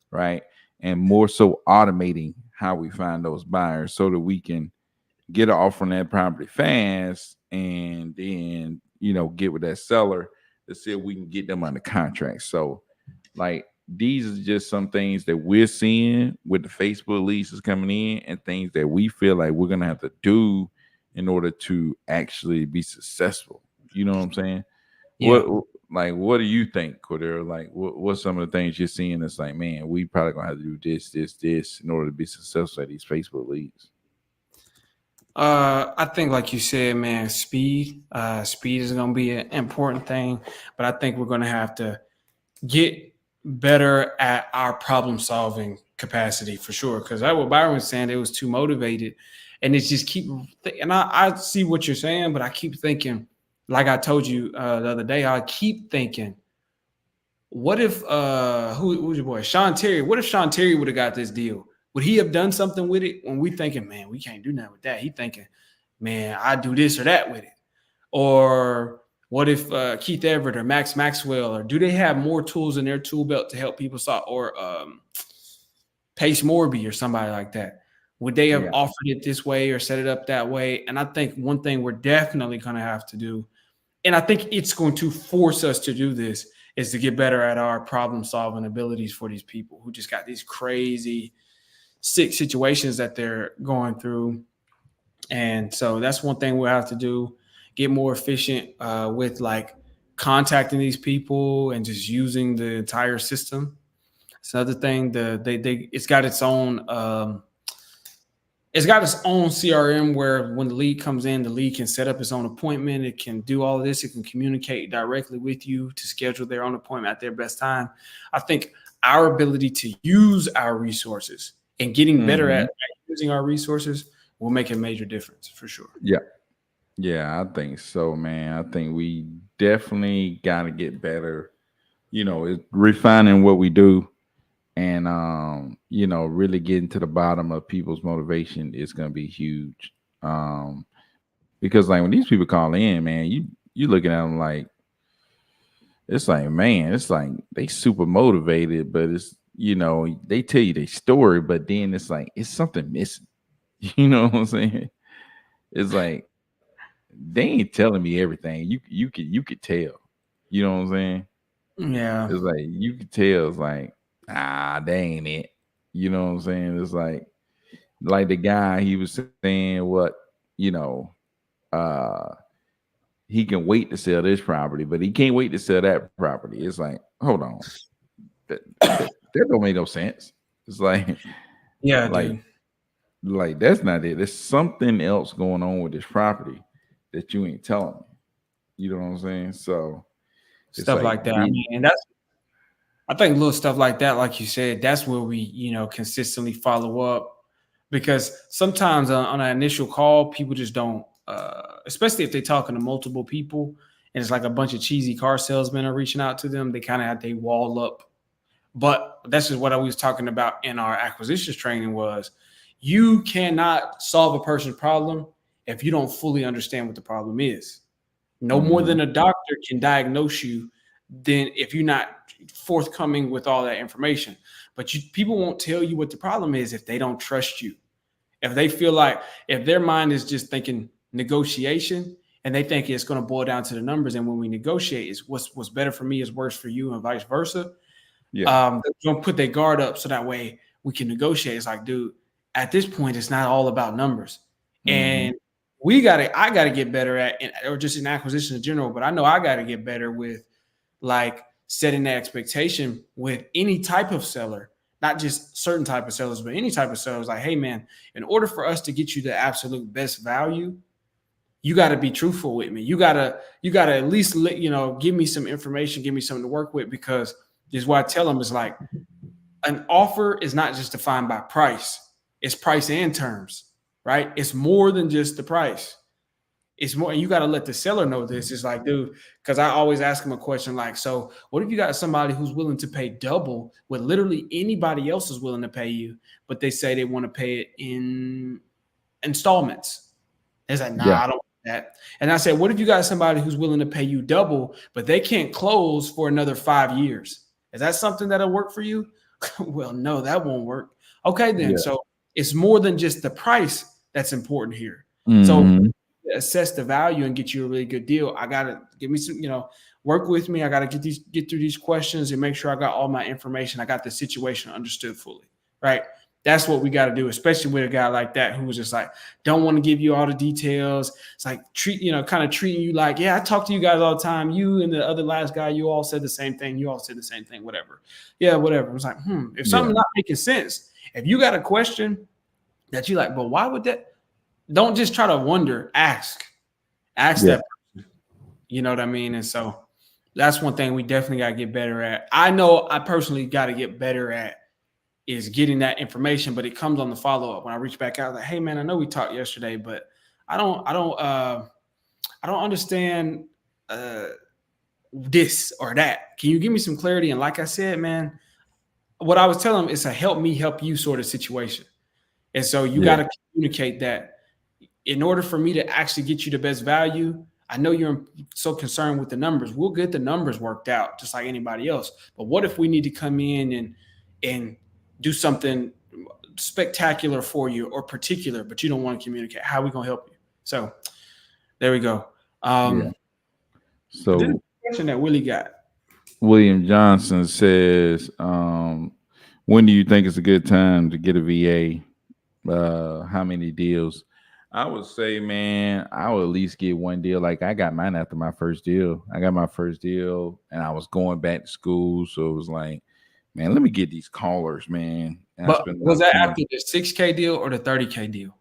right? And more so automating how we find those buyers so that we can get an offer on that property fast and then, get with that seller to see if we can get them under contract. So, like, these are just some things that we're seeing with the Facebook leases coming in and things that we feel like we're going to have to do in order to actually be successful. You know what I'm saying? yeah. What do you think, Cordero? Like what's some of the things you're seeing that's like, man, we probably gonna have to do this in order to be successful at these Facebook leagues? I think, like you said, man, speed is going to be an important thing, but I think we're going to have to get better at our problem solving capacity for sure. Because that's what Byron was saying; it was too motivated, and it's just and I see what you're saying, but I keep thinking, like I told you the other day, I keep thinking, what if who's your boy Sean Terry? What if Sean Terry would have got this deal? Would he have done something with it? When we thinking, man, we can't do nothing with that. He thinking, man, I do this or that with it. Or what if Keith Everett or Max Maxwell, or do they have more tools in their tool belt to help people solve? Or Pace Morby or somebody like that? Would they have Yeah. offered it this way or set it up that way? And I think one thing we're definitely going to have to do, and I think it's going to force us to do this, is to get better at our problem solving abilities for these people who just got these crazy sick situations that they're going through. And so that's one thing we'll have to do, get more efficient with like contacting these people and just using the entire system. It's another thing. It's got its own CRM where when the lead comes in, the lead can set up its own appointment. It can do all of this. It can communicate directly with you to schedule their own appointment at their best time. I think our ability to use our resources and getting better Mhm. at using our resources will make a major difference for sure. Yeah. Yeah, I think so, man. I think we definitely got to get better. Refining what we do and really getting to the bottom of people's motivation is going to be huge. Because like when these people call in, man, you looking at them like it's like, man, it's like they super motivated, but it's they tell you their story, but then it's like it's something missing. You know what I'm saying? It's like they ain't telling me everything. You could tell. You know what I'm saying? Yeah. It's like you could tell. It's like that ain't it. You know what I'm saying? It's like the guy he was saying what you know uh he can wait to sell this property, but he can't wait to sell that property. It's like, hold on, that that don't make no sense. It's like Yeah, like dude. like that's not it. There's something else going on with this property that you ain't telling me. You know what I'm saying? So it's Stuff like like that. I mean, and I think little stuff like that, like you said, that's where we, consistently follow up, because sometimes on an initial call, people just don't, especially if they're talking to multiple people and it's like a bunch of cheesy car salesmen are reaching out to them. They kind of have they wall up. But that's just what I was talking about in our acquisitions training was you cannot solve a person's problem if you don't fully understand what the problem is. No more mhm. than a doctor can diagnose you, then if you're not forthcoming with all that information. But people won't tell you what the problem is if they don't trust you. If they feel like, if their mind is just thinking negotiation and they think it's going to boil down to the numbers, and when we negotiate, is what's better for me is worse for you, and vice versa. Yeah. They don't put their guard up so that way we can negotiate. It's like, dude, at this point, it's not all about numbers, Mm-hmm. and I gotta get better at, or just in acquisition in general. But I know I gotta get better with like setting the expectation with any type of seller, not just certain type of sellers, but any type of sellers. Like, hey man, in order for us to get you the absolute best value, you got to be truthful with me. You gotta at least give me some information, give me something to work with, because this is what I tell them is like, an offer is not just defined by price. It's price and terms, right? It's more than just the price. It's more, and you got to let the seller know this. It's like, dude, because I always ask them a question like, so what if you got somebody who's willing to pay double what literally anybody else is willing to pay you, but they say they want to pay it in installments? It's like, nah, Yeah. I don't want that. And I said, what if you got somebody who's willing to pay you double, but they can't close for another 5 years? Is that something that'll work for you? Well, no, that won't work. Okay, then. Yeah. So it's more than just the price that's important here. So Mm-hmm. assess the value and get you a really good deal. I gotta give me some, work with me. I gotta get through these questions and make sure I got all my information. I got the situation understood fully. Right. That's what we got to do, especially with a guy like that who was just like, don't want to give you all the details. It's like kind of treating you like, yeah, I talk to you guys all the time. You and the other last guy, you all said the same thing. You all said the same thing, whatever. Yeah, whatever. It was like, if Yeah. something's not making sense, if you got a question that you like, but why would that? Don't just try to wonder, ask Yeah. that person. You know what I mean? And so that's one thing we definitely got to get better at. I know I personally got to get better at is getting that information, but it comes on the follow up when I reach back out like, hey man, I know we talked yesterday, but I don't understand this or that. Can you give me some clarity? And like I said, man, what I was telling him is a help me help you sort of situation. And so you got Yeah. to communicate that in order for me to actually get you the best value. I know you're so concerned with the numbers. We'll get the numbers worked out just like anybody else. But what if we need to come in and do something spectacular for you or particular, but you don't want to communicate? How are we going to help you? So there we go. Yeah. But this is So the question that Willie got. William Johnson says, when do you think it's a good time to get a VA? How many deals? I would say, man, I would at least get one deal. Like I got mine after my first deal. I got my first deal and I was going back to school. So it was like, man, let me get these callers, man. And I But spent was about that 20. after the 6K deal or the 30K deal?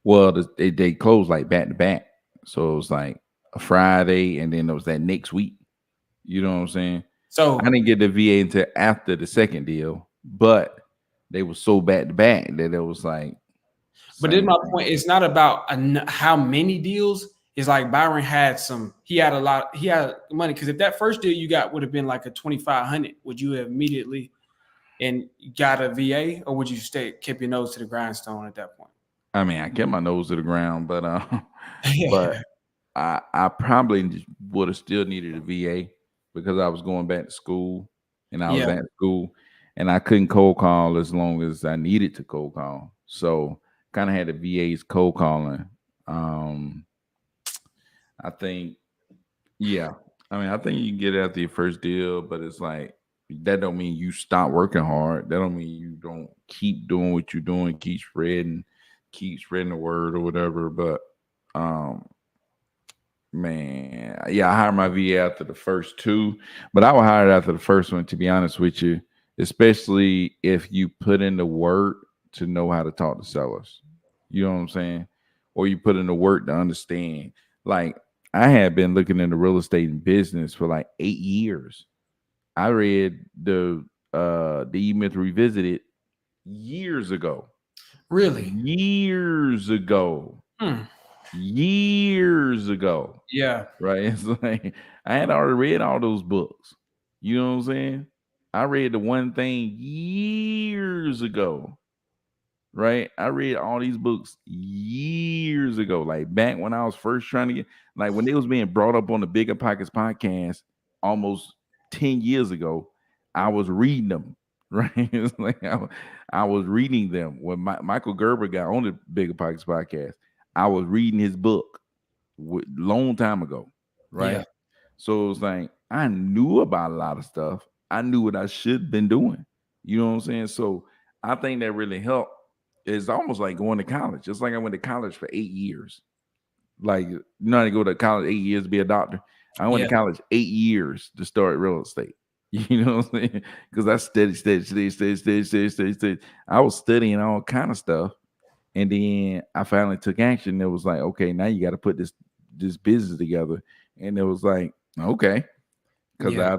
Well, they closed like back to back. So it was like a Friday and then it was that next week. You know what I'm saying? I So, didn't get the VA until after the second deal, but they were so back to back that it was like but then same my thing. point is not about how many deals. It's like Byron had he had a lot, he had money. Because if that first deal you got would have been like a 2,500, would you have immediately and got a VA, or would you keep your nose to the grindstone at that point? I mean, I kept my nose to the ground, but but Yeah, I probably would have still needed a VA because I was going back to school and I was yeah. at school and I couldn't cold call as long as I needed to cold call. So kind of had the VA's cold calling. Um, I think, yeah. I mean, I think you can get it after your first deal, but it's like that don't mean you stop working hard. That don't mean you don't keep doing what you're doing, keep spreading the word or whatever. But um man, yeah, I hired my VA after the first two, but I would hire it after the first one, to be honest with you, especially if you put in the work to know how to talk to sellers. You know what I'm saying? Or you put in the work to understand. Like, I had been looking into real estate and business for like 8 years. I read the E-Myth Revisited years ago. Really? Years ago. Hmm. Years ago. Yeah. Right? It's like I had already read all those books. You know what I'm saying? I read the one thing years ago. Right? I read all these books years ago. Like back when I was first trying to get, like when they was being brought up on the Bigger Pockets podcast almost 10 years ago. I was reading them, right? It's like I was reading them when Michael Gerber got on the Bigger Pockets podcast. I was reading his book long time ago, Yeah. right? So it was like I knew about a lot of stuff. I knew what I should have been doing. You know what I'm saying? So I think that really helped. It's almost like going to college. Just like I went to college for 8 years. Like you know, I go to college 8 years to be a doctor. I went to Yeah. college 8 years to start real estate. You know what I'm saying? Because I studied. I was studying all kind of stuff, and then I finally took action. It was like, okay, now you got to put this business together, and it was like, okay, because Yeah. I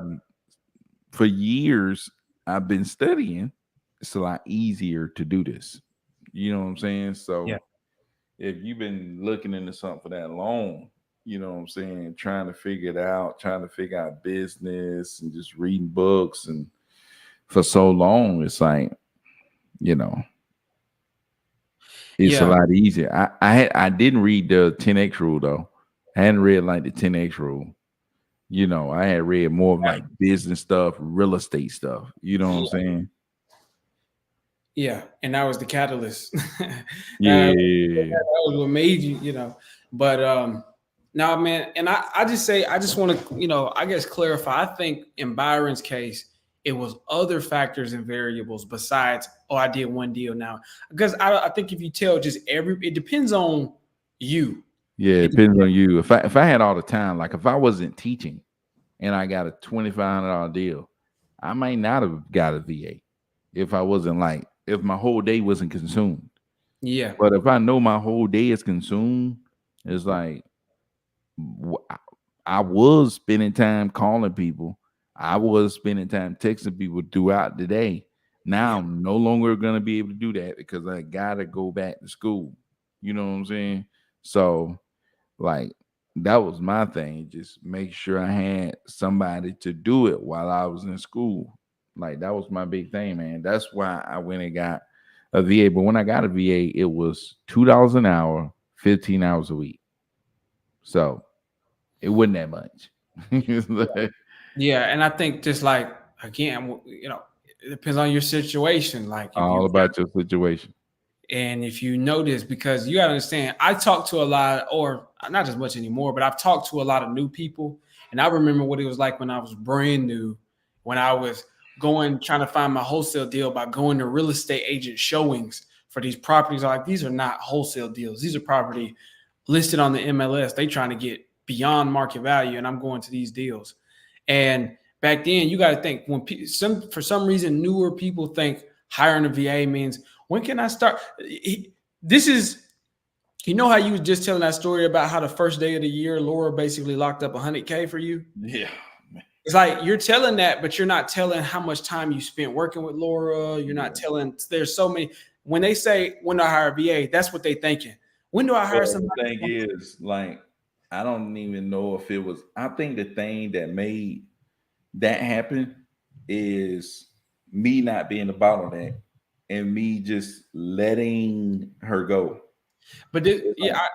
for years I've been studying. It's a lot easier to do this. You know what I'm saying? Yeah. So if you've been looking into something for that long, you know what I'm saying, trying to figure it out, trying to figure out business and just reading books and for so long, it's like, you know, it's a Yeah. lot easier. I didn't read the 10X rule though. I hadn't read like the 10X rule. You know, I had read more of like business stuff, real estate stuff. You know what I'm Yeah. saying? Yeah. And that was the catalyst. That Yeah. was what made you, you know. But now, man, and I just say I just want to, I guess clarify. I think in Byron's case, it was other factors and variables besides, oh, I did one deal now. Because I think if you tell just it depends on you. Yeah, it It, depends on you. If I had all the time, like if I wasn't teaching and I got a $2,500 deal, I might not have got a VA if I wasn't like if my whole day wasn't consumed. yeah, But if I know my whole day is consumed, it's like I was spending time calling people. I was spending time texting people throughout the day. Now yeah, I'm no longer gonna be able to do that because I gotta go back to school. You know what I'm saying? So like that was my thing. Just make sure I had somebody to do it while I was in school. Like that was my big thing, man. That's why I went and got a VA. But when I got a VA, it was $2 an hour, 15 hours a week. So it wasn't that much. It's like, yeah. And I think just like again, it depends on your situation. Like if all you about your situation. And if you notice, because you got to understand, I talk to a lot, or not as much anymore, but I've talked to a lot of new people. And I remember what it was like when I was brand new, when I was trying to find my wholesale deal by going to real estate agent showings for these properties. I'm like, these are not wholesale deals. These are property listed on the MLS. They trying to get beyond market value. And I'm going to these deals. And back then, you got to think when for some reason, newer people think hiring a VA means, when can I start? This is, how you was just telling that story about how the first day of the year, Laura basically locked up 100K for you. Yeah. It's like you're telling that, but you're not telling how much time you spent working with Laura. You're not telling. There's so many. When they say when do I hire a VA, that's what they thinking. When do I hire Well, somebody? the thing is, like, I don't even know if it was. I think the thing that made that happen is me not being the bottleneck and me just letting her go. But It's yeah, like,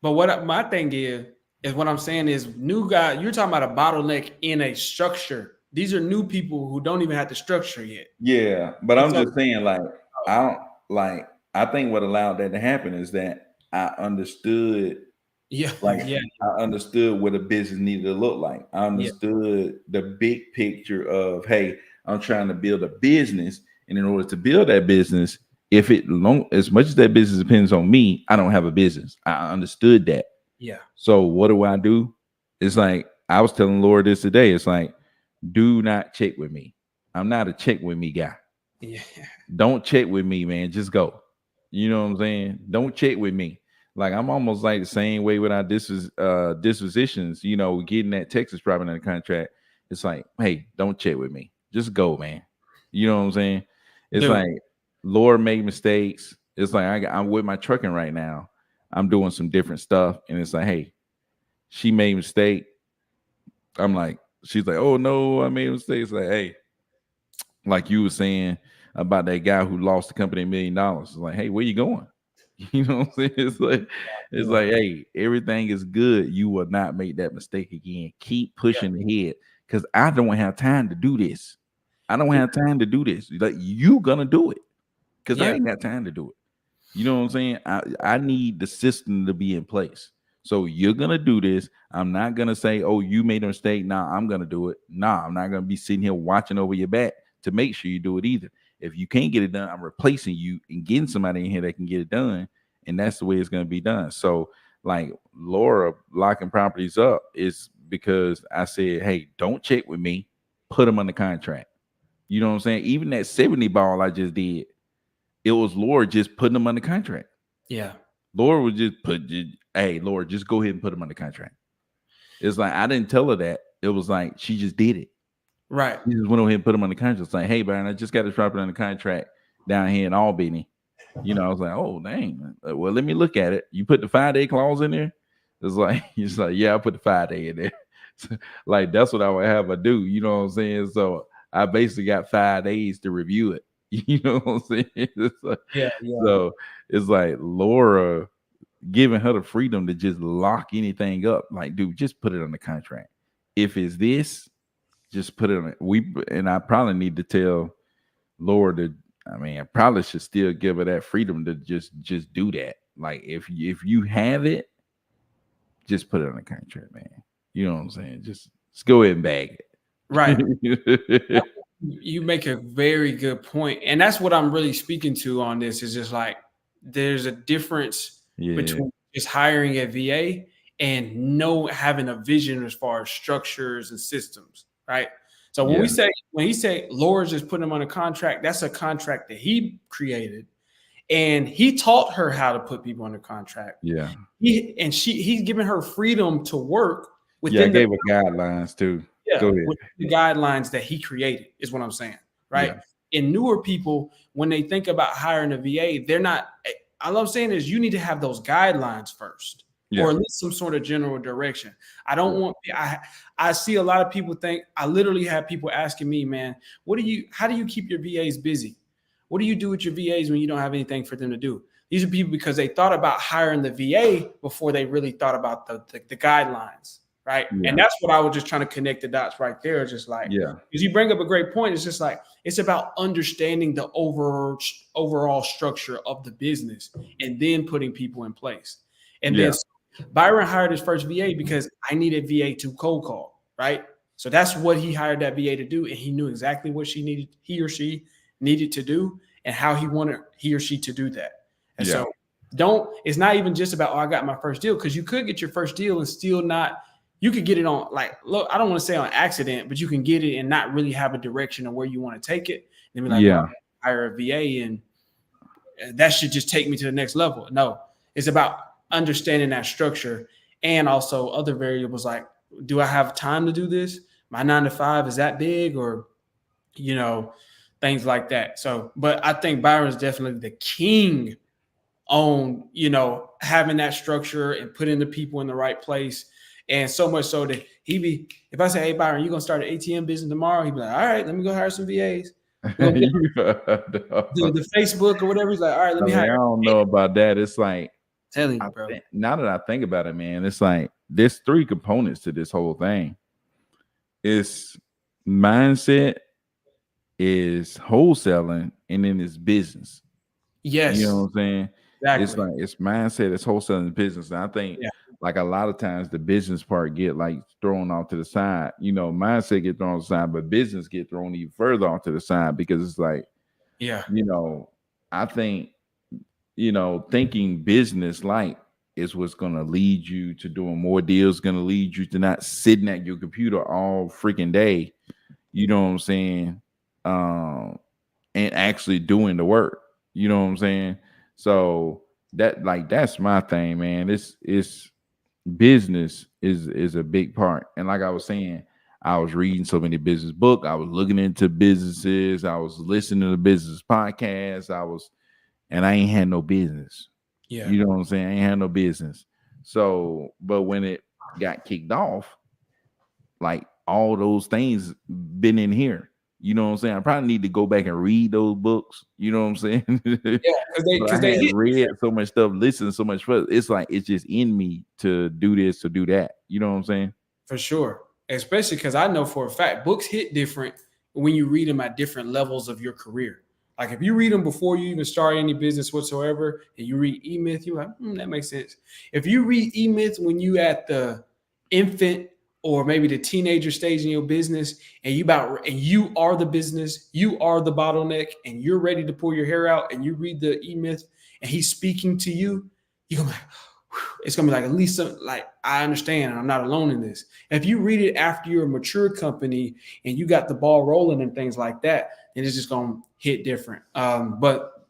but my thing is what I'm saying is new guy. You're talking about a bottleneck in a structure. These are new people who don't even have the structure yet. yeah, but And I'm so, just saying, like, I don't like. I think what allowed that to happen is that I understood. yeah, Like yeah, I understood what a business needed to look like. I yeah, understood the big picture of, hey, I'm trying to build a business, and in order to build that business, if it long as much as that business depends on me, I don't have a business. I understood that. yeah, So what do I do? It's like I was telling Laura this today. It's like, do not check with me. I'm not a check with me guy. yeah, Don't check with me, man. Just go. You know what I'm saying? Don't check with me. Like I'm almost like the same way with our dispositions, getting that Texas property under contract. It's like, hey, don't check with me. Just go, man. You know what I'm saying? It's dude. like Laura made mistakes. It's like I'm with my trucking right now. I'm doing some different stuff. And it's like, hey, she made a mistake. I'm like, she's like, oh no, I made a mistake. It's like, hey, like you were saying about that guy who lost the company $1 million. It's like, hey, where you going? You know what I'm saying? It's like, hey, everything is good. You will not make that mistake again. Keep pushing ahead because I don't have time to do this. I don't have time to do this. Like, you gonna do it because I Yeah. ain't got time to do it. You know what I'm saying? I need the system to be in place. So you're gonna do this. I'm not gonna say, "Oh, you made a mistake." Nah, I'm gonna do it. Nah, I'm not gonna be sitting here watching over your back to make sure you do it either. If you can't get it done, I'm replacing you and getting somebody in here that can get it done, and that's the way it's gonna be done. So, like Laura locking properties up is because I said, "Hey, don't check with me. Put them under contract." You know what I'm saying? Even that 70 ball I just did, it was Laura just putting them under contract. Yeah. Laura would just hey, Laura, just go ahead and put them under contract. It's like I didn't tell her that. It was like she just did it. Right. She just went over here and put them under contract. It's like, hey, Byron, I just got to drop it under contract down here in Albany. You know, I was like, oh, dang. Well, let me look at it. You put the 5-day clause in there? It's like, it's like, yeah, I put the 5-day in there. Like, that's what I would have her do. You know what I'm saying? So I basically got 5 days to review it. You know what I'm saying? It's like, Yeah. so it's like Laura giving her the freedom to just lock anything up. Like, dude, just put it on the contract. If it's this, just put it on it. And I probably need to tell Laura to, I mean, I probably should still give her that freedom to just do that. Like, if you have it, just put it on the contract, man. You know what I'm saying? Just go ahead and bag it. Right. You make a very good point. And that's what I'm really speaking to on this is just like there's a difference between just hiring a VA and having a vision as far as structures and systems, right? So when he say Laura's just putting him on a contract, that's a contract that he created. And he taught her how to put people under contract. Yeah. He's giving her freedom to work within I gave her guidelines too. Yeah, go ahead. with the guidelines that he created is what I'm saying, right? Yeah. And newer people, when they think about hiring a VA, they're not. All I'm saying is you need to have those guidelines first, or at least some sort of general direction. I don't want. I see a lot of people think. I literally have people asking me, man, how do you keep your VAs busy? What do you do with your VAs when you don't have anything for them to do? These are people because they thought about hiring the VA before they really thought about the guidelines. Right. Yeah. And that's what I was just trying to connect the dots right there. Just like, because you bring up a great point. It's just like, it's about understanding the overall structure of the business and then putting people in place. And then Byron hired his first VA because I needed VA to cold call. Right. So that's what he hired that VA to do. And he knew exactly what he or she needed to do and how he wanted he or she to do that. And so it's not even just about, I got my first deal, because you could get your first deal and still not. You could get it on, like, look, I don't want to say on accident, but you can get it and not really have a direction of where you want to take it. And be like, well, hire a VA and that should just take me to the next level. No, it's about understanding that structure and also other variables like, do I have time to do this? My 9 to 5, is that big? Or, things like that. So, but I think Byron's definitely the king on, having that structure and putting the people in the right place. And so much so that if I say, hey, Byron, you're going to start an ATM business tomorrow, he'd be like, all right, let me go hire some VAs. The Facebook or whatever. He's like, all right, let me hire. I don't know about that. It's like, telling you, bro. Now that I think about it, man, it's like there's 3 components to this whole thing. It's mindset, is wholesaling, and then it's business. Yes. You know what I'm saying? Exactly. It's like it's mindset, it's wholesaling, business. And I think like a lot of times the business part get like thrown off to the side. Mindset get thrown to the side, but business get thrown even further off to the side because it's like, I think, thinking business like is what's going to lead you to doing more deals, going to lead you to not sitting at your computer all freaking day. You know what I'm saying? And actually doing the work. You know what I'm saying? So that's my thing, man. It's business is a big part. And like I was saying, I was reading so many business books. I was looking into businesses. I was listening to business podcasts. And I ain't had no business. Yeah. You know what I'm saying? I ain't had no business. So, but when it got kicked off, like all those things been in here. You know what I'm saying? I probably need to go back and read those books. You know what I'm saying? Because they read so much stuff, listen so much. It's like it's just in me to do this, to do that. You know what I'm saying? For sure. Especially because I know for a fact books hit different when you read them at different levels of your career. Like if you read them before you even start any business whatsoever, and you read E-Myth, you're like, that makes sense. If you read E-Myth when you at the infant or maybe the teenager stage in your business, and you are the business, you are the bottleneck, and you're ready to pull your hair out, and you read the E-Myth, and he's speaking to you, you're gonna be like, it's gonna be like, at least like I understand, and I'm not alone in this. If you read it after you're a mature company and you got the ball rolling and things like that, then it's just gonna hit different. But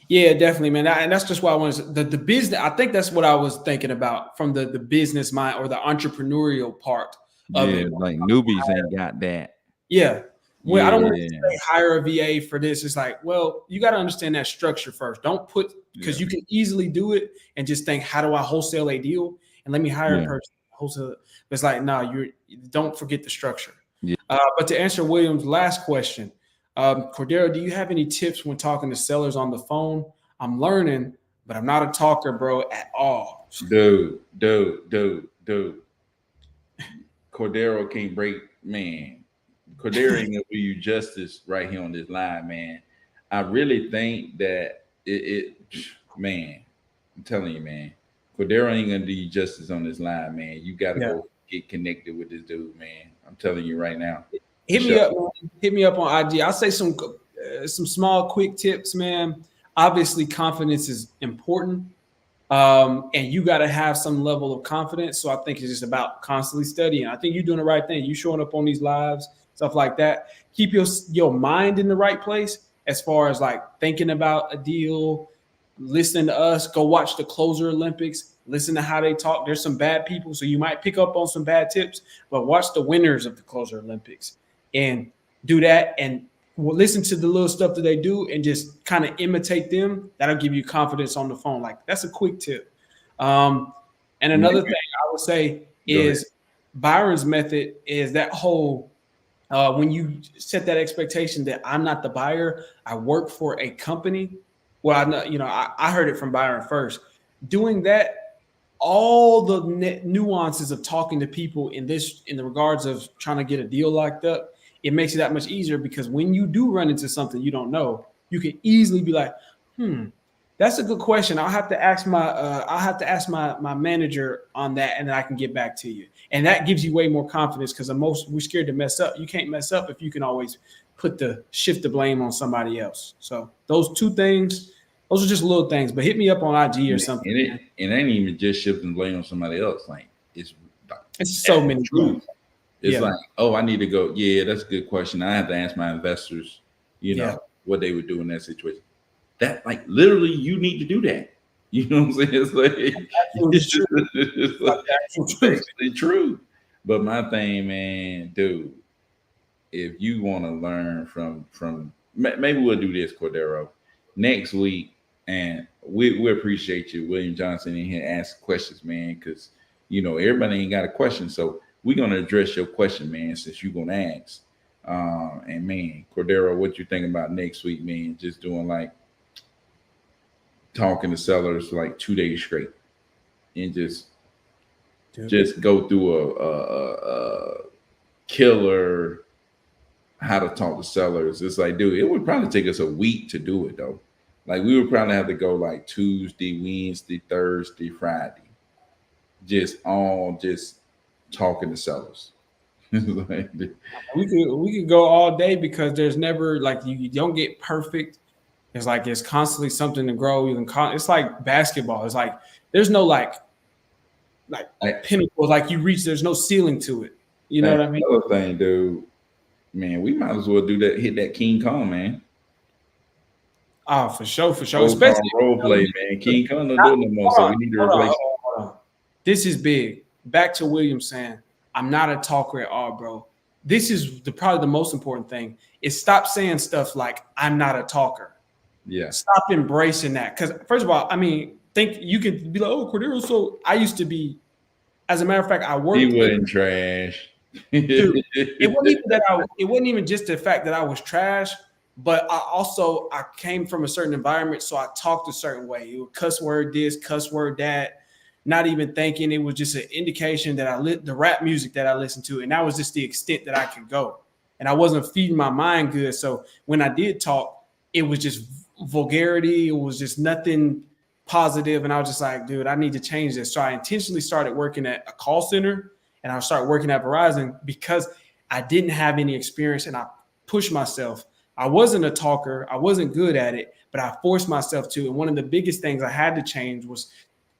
yeah, definitely, man. And that's just why I wanted the business. I think that's what I was thinking about from the business mind or the entrepreneurial part of Yeah, it. like newbies ain't got that. Yeah. Well, I don't want to Yeah. say hire a VA for this. It's like, well, you got to understand that structure first. Don't put, because Yeah. you can easily do it and just think, how do I wholesale a deal? And let me hire a Yeah. person wholesale. But it's like, no, you don't forget the structure. Yeah. But to answer William's last question, Cordero, do you have any tips when talking to sellers on the phone? I'm learning, but I'm not a talker, bro, at all. Dude. Cordero can't break, man. Cordero ain't gonna do you justice right here on this line, man. I really think that man, I'm telling you, man, Cordero ain't gonna do you justice on this line, man. You gotta Yeah. go get connected with this dude, man. I'm telling you right now. Hit me up, man. Hit me up on IG. I'll say some small, quick tips, man. Obviously, confidence is important, and you got to have some level of confidence. So I think it's just about constantly studying. I think you're doing the right thing. You showing up on these lives, stuff like that. Keep your mind in the right place as far as like thinking about a deal, listening to us. Go watch the Closer Olympics. Listen to how they talk. There's some bad people, so you might pick up on some bad tips, but watch the winners of the Closer Olympics and do that, and listen to the little stuff that they do and just kind of imitate them. That'll give you confidence on the phone. Like that's a quick tip. And another thing I would say is Byron's method is that whole when you set that expectation that I'm not the buyer, I work for a company. Well, I know, I heard it from Byron first. Doing that, all the nuances of talking to people in the regards of trying to get a deal locked up, it makes it that much easier because when you do run into something you don't know, you can easily be like, that's a good question. I'll have to ask my manager on that, and then I can get back to you. And that gives you way more confidence because we're scared to mess up. You can't mess up if you can always shift the blame on somebody else. So those two things, those are just little things. But hit me up on IG or something. And it ain't even just shifting blame on somebody else. Like it's so many truth. It's Yeah. like, oh, I need to go. Yeah, that's a good question. I have to ask my investors, what they would do in that situation. That like literally you need to do that. You know what I'm saying? It's like it's basically true. But my thing, man, dude, if you want to learn from maybe we'll do this, Cordero, next week, and we appreciate you, William Johnson, in here ask questions, man, because everybody ain't got a question, so we're gonna address your question, man, since you're gonna ask. And man, Cordero, what you think about next week, man? Just doing like talking to sellers for like 2 days straight, and just go through a killer how to talk to sellers. It's like, dude, it would probably take us a week to do it though. Like we would probably have to go like Tuesday, Wednesday, Thursday, Friday, just talking to sellers. Like, we could go all day because there's never like you don't get perfect. It's like it's constantly something to grow. It's like basketball. It's like there's no like pinnacle like you reach. There's no ceiling to it. You know what I mean? Another thing, dude. Man, we might as well do that. Hit that King Kong, man. Oh, for sure. Especially role play, man. King Kong don't do it no more, so we need to replace it. This is big. Back to William saying, I'm not a talker at all, bro. This is probably the most important thing is stop saying stuff like I'm not a talker. Yeah. Stop embracing that. Because first of all, I mean, think you could be like, oh, Cordero. So I used to be, as a matter of fact, I worked. He wasn't trash. Dude, it wasn't even just the fact that I was trash, but I came from a certain environment, so I talked a certain way. It was cuss word this, cuss word that, not even thinking. It was just an indication that the rap music that I listened to, and that was just the extent that I could go. and I wasn't feeding my mind good. So when I did talk, it was just vulgarity. It was just nothing positive, and I was just like, dude, I need to change this. So I intentionally started working at a call center, and I started working at Verizon because I didn't have any experience, and I pushed myself. I wasn't a talker. I wasn't good at it, but I forced myself to. And one of the biggest things I had to change was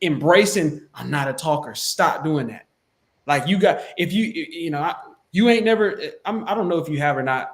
embracing I'm not a talker. Stop doing that. Like you got, if you ain't never, I don't know if you have or not,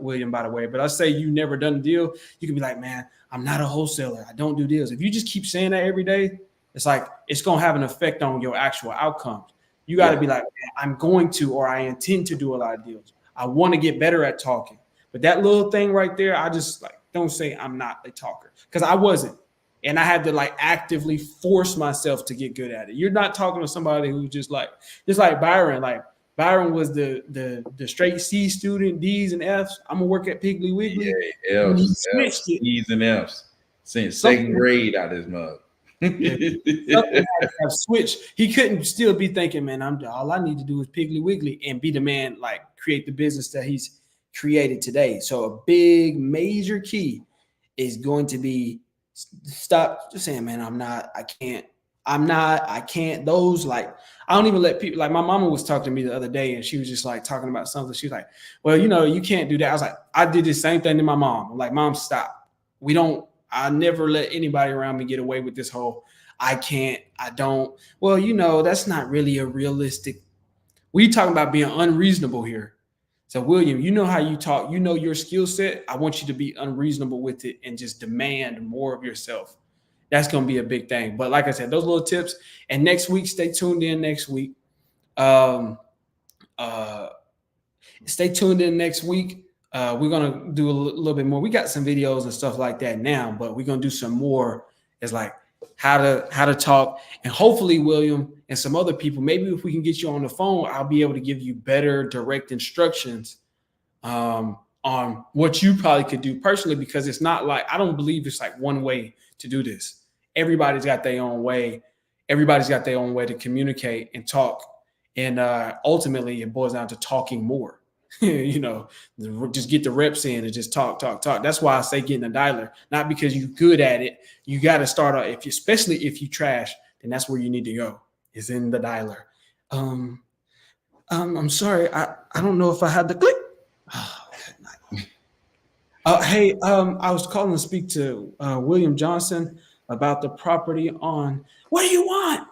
William, by the way, but I say you never done a deal. You can be like, man, I'm not a wholesaler. I don't do deals. If you just keep saying that every day, it's like, it's going to have an effect on your actual outcomes. You got to be like, I'm going to, or I intend to do a lot of deals. I want to get better at talking. But that little thing right there, I just like, don't say I'm not a talker, because I wasn't. And I had to like actively force myself to get good at it. You're not talking to somebody who just like Byron. Like Byron was the straight C student, D's and F's. I'm gonna work at Piggly Wiggly. Yeah, He F's, switched it. E's and F's since second grade out his mug. Something had to have switched. He couldn't still be thinking, man, all I need to do is Piggly Wiggly and be the man, like create the business that he's created today. So a big major key is going to be stop just saying, man, I can't. Those, like, I don't even let people, like my mama was talking to me the other day and she was just like talking about something. She's like, well, you can't do that. I was like, I did the same thing to my mom. I'm like, Mom, stop. I never let anybody around me get away with this whole, I can't, I don't. Well, that's not really a realistic. We talking about being unreasonable here. So, William, you know how you talk, your skill set. I want you to be unreasonable with it and just demand more of yourself. That's going to be a big thing. But like I said, those little tips. And next week, stay tuned in next week. Stay tuned in next week. We're going to do a little bit more. We got some videos and stuff like that now, but we're going to do some more. It's like how to talk. And hopefully, William, and some other people, maybe if we can get you on the phone, I'll be able to give you better direct instructions on what you probably could do personally, because it's not like, I don't believe it's like one way to do this. Everybody's got their own way. Everybody's got their own way to communicate and talk. And ultimately, it boils down to talking more. Just get the reps in and just talk. That's why I say getting a dialer, not because you're good at it. You got to start out, especially if you trash, then that's where you need to go, is in the dialer. I'm sorry, I don't know if I had the click. Hey, I was calling to speak to William Johnson about the property on. What do you want?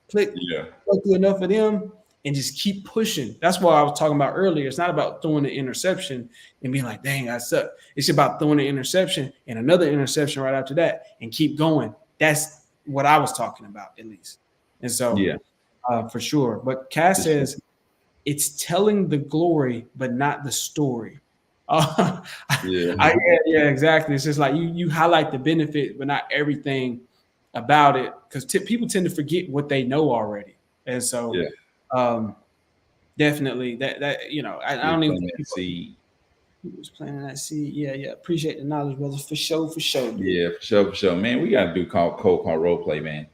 Click. Yeah. Go through enough of them and just keep pushing. That's what I was talking about earlier. It's not about throwing the interception and being like, dang, I suck. It's about throwing the interception and another interception right after that and keep going. That's what I was talking about, at least. And so, for sure. But Cass says it's telling the glory, but not the story. Yeah, exactly. It's just like you highlight the benefit, but not everything about it, because people tend to forget what they know already. And so, definitely that I don't even think seed. He was planting that seed. Yeah. Appreciate the knowledge, brother. For sure. Dude. Yeah, for sure. Man, we got to do cold call role play, man.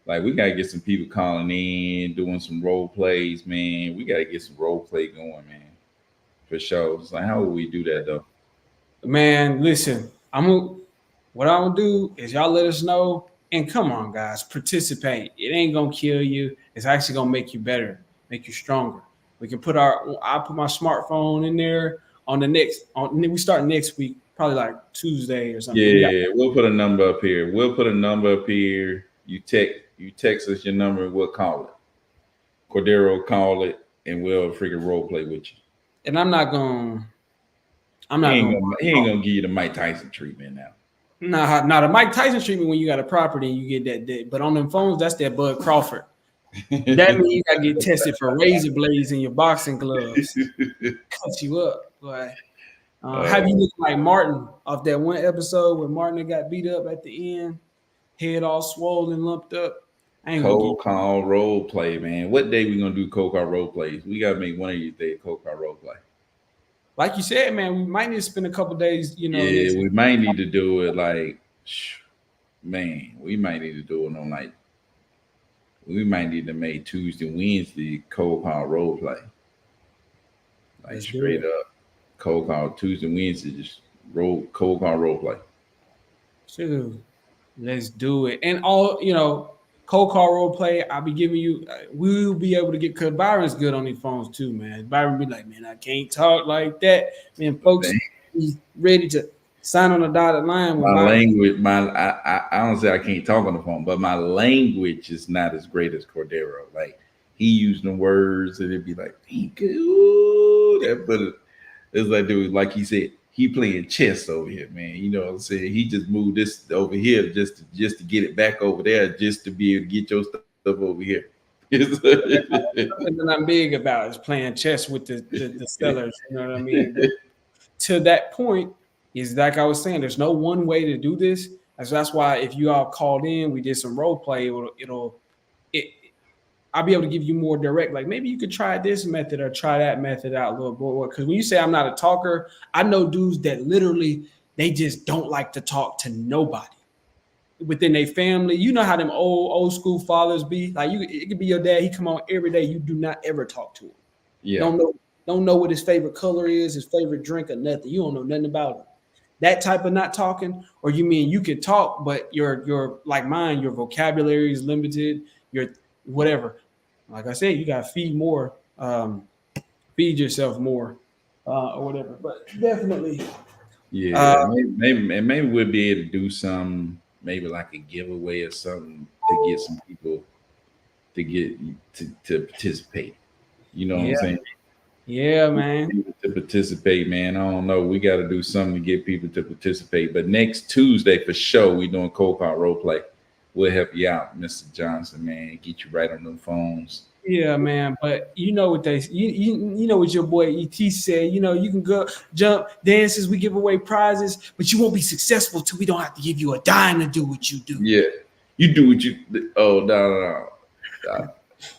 Like, we got to get some people calling in, doing some role plays, man. We got to get some role play going, man. For sure. It's like, how would we do that, though? Man, listen, what I'm going to do is y'all let us know. And come on, guys, participate. It ain't going to kill you. It's actually going to make you better, make you stronger. We can I'll put my smartphone in there we start next week, probably like Tuesday or something. Yeah, we'll put a number up here. You text us your number and we'll call it. Cordero call it and we'll freaking role play with you. And he ain't gonna give you the Mike Tyson treatment now. Nah, the Mike Tyson treatment when you got a property and you get that. But on them phones, that's that Bud Crawford. That means you gotta get tested for razor blades in your boxing gloves. Cut you up, boy. Have you looked like Martin off that one episode where Martin got beat up at the end, head all swollen, lumped up? Cold call role play, man. What day we gonna do cold call role plays? We gotta make one of these days cold call role play. Like you said, man, we might need to spend a couple days, Yeah, we might need to do it like, man, we might need to do it on like, we might need to make Tuesday, Wednesday cold call role play. Like, straight up. Cold call Tuesday, Wednesday, just cold call role play. Shoot, let's do it. And all cold call role play. I'll be giving you. We'll be able to get because Byron's good on these phones too, man. Byron be like, man, I can't talk like that. Man, folks, he's ready to sign on the dotted line when My Byron. language, I don't say I can't talk on the phone, but my language is not as great as Cordero. Like he used the words and it'd be like, thank you. That but it's like dude, like he said, he playing chess over here, man. You know what I'm saying? He just moved this over here just to get it back over there, just to be able to get your stuff over here. Something that I'm big about is playing chess with the sellers. You know what I mean? But to that point, is like I was saying, there's no one way to do this. And so that's why if you all called in, we did some role play. It I'll be able to give you more direct. Like maybe you could try this method or try that method out a little more. Because when you say I'm not a talker, I know dudes that literally they just don't like to talk to nobody within their family. You know how them old school fathers be. Like it could be your dad. He come on every day. You do not ever talk to him. Yeah. Don't know what his favorite color is, his favorite drink, or nothing. You don't know nothing about him. That type of not talking, or you mean you can talk, but your like mine, your vocabulary is limited. Your whatever. Like I said, you gotta feed more, feed yourself more, or whatever. But definitely, Yeah, maybe we'll be able to do some, maybe like a giveaway or something to get some people to get to participate. You know what I'm saying? Yeah, man. To participate, man. I don't know. We got to do something to get people to participate. But next Tuesday for sure, we doing cold call role play. We'll help you out, Mr. Johnson, man. Get you right on them phones. Yeah, man. But you know what you know what your boy ET said. You know you can go jump dances. We give away prizes, but you won't be successful till we don't have to give you a dime to do what you do. Yeah, you do what you. Oh no.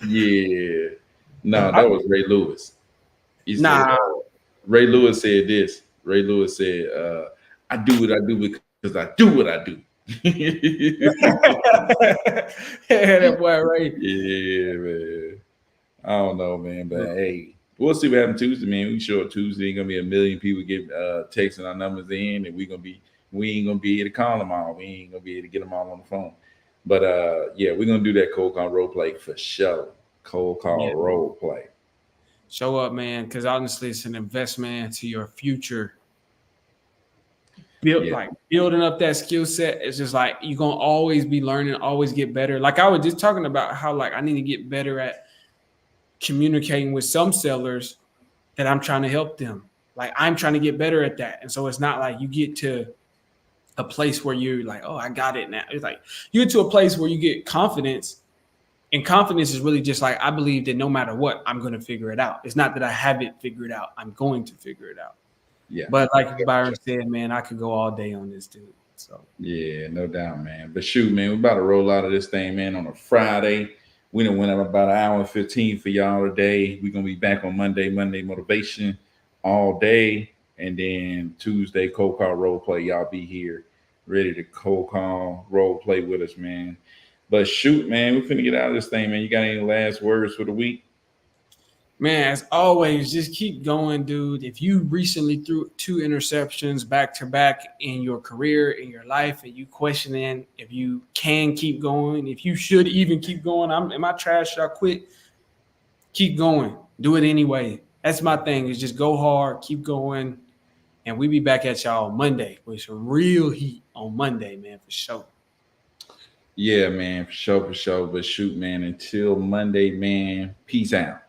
Yeah, no, that was Ray Lewis. He said, Ray Lewis said this. Ray Lewis said, I do what I do because I do what I do. Yeah, that boy Ray. Yeah, man. I don't know, man. But hey, we'll see what happens Tuesday, man. We sure Tuesday ain't gonna be a million people get texting our numbers in, and we ain't gonna be able to call them all. We ain't gonna be able to get them all on the phone. But yeah, we're gonna do that cold call role play for sure. Cold call role play. Show up, man, because honestly, it's an investment into your future. Building up that skill set. It's just like you're gonna always be learning, always get better. Like I was just talking about how like I need to get better at communicating with some sellers that I'm trying to help them. Like I'm trying to get better at that. And so it's not like you get to a place where you're like, oh, I got it now. It's like you get to a place where you get confidence. And confidence is really just like I believe that no matter what, I'm going to figure it out. It's not that I haven't figured out. I'm going to figure it out. Yeah. But like Byron said, man, I could go all day on this, dude. So yeah, no doubt, man. But shoot, man, we're about to roll out of this thing, man, on a Friday. We done went up about an hour and 15 for y'all today. We're gonna be back on Monday motivation all day. And then Tuesday, cold call role play. Y'all be here ready to cold call role play with us, man. But shoot, man, we're finna get out of this thing, man. You got any last words for the week? Man, as always, just keep going, dude. If you recently threw 2 interceptions back to back in your career, in your life, and you questioning if you can keep going, if you should even keep going, am I trash? Should I quit? Keep going. Do it anyway. That's my thing is just go hard, keep going. And we be back at y'all Monday with some real heat on Monday, man, for sure. Yeah, man, for sure. But shoot, man, until Monday, man, peace out.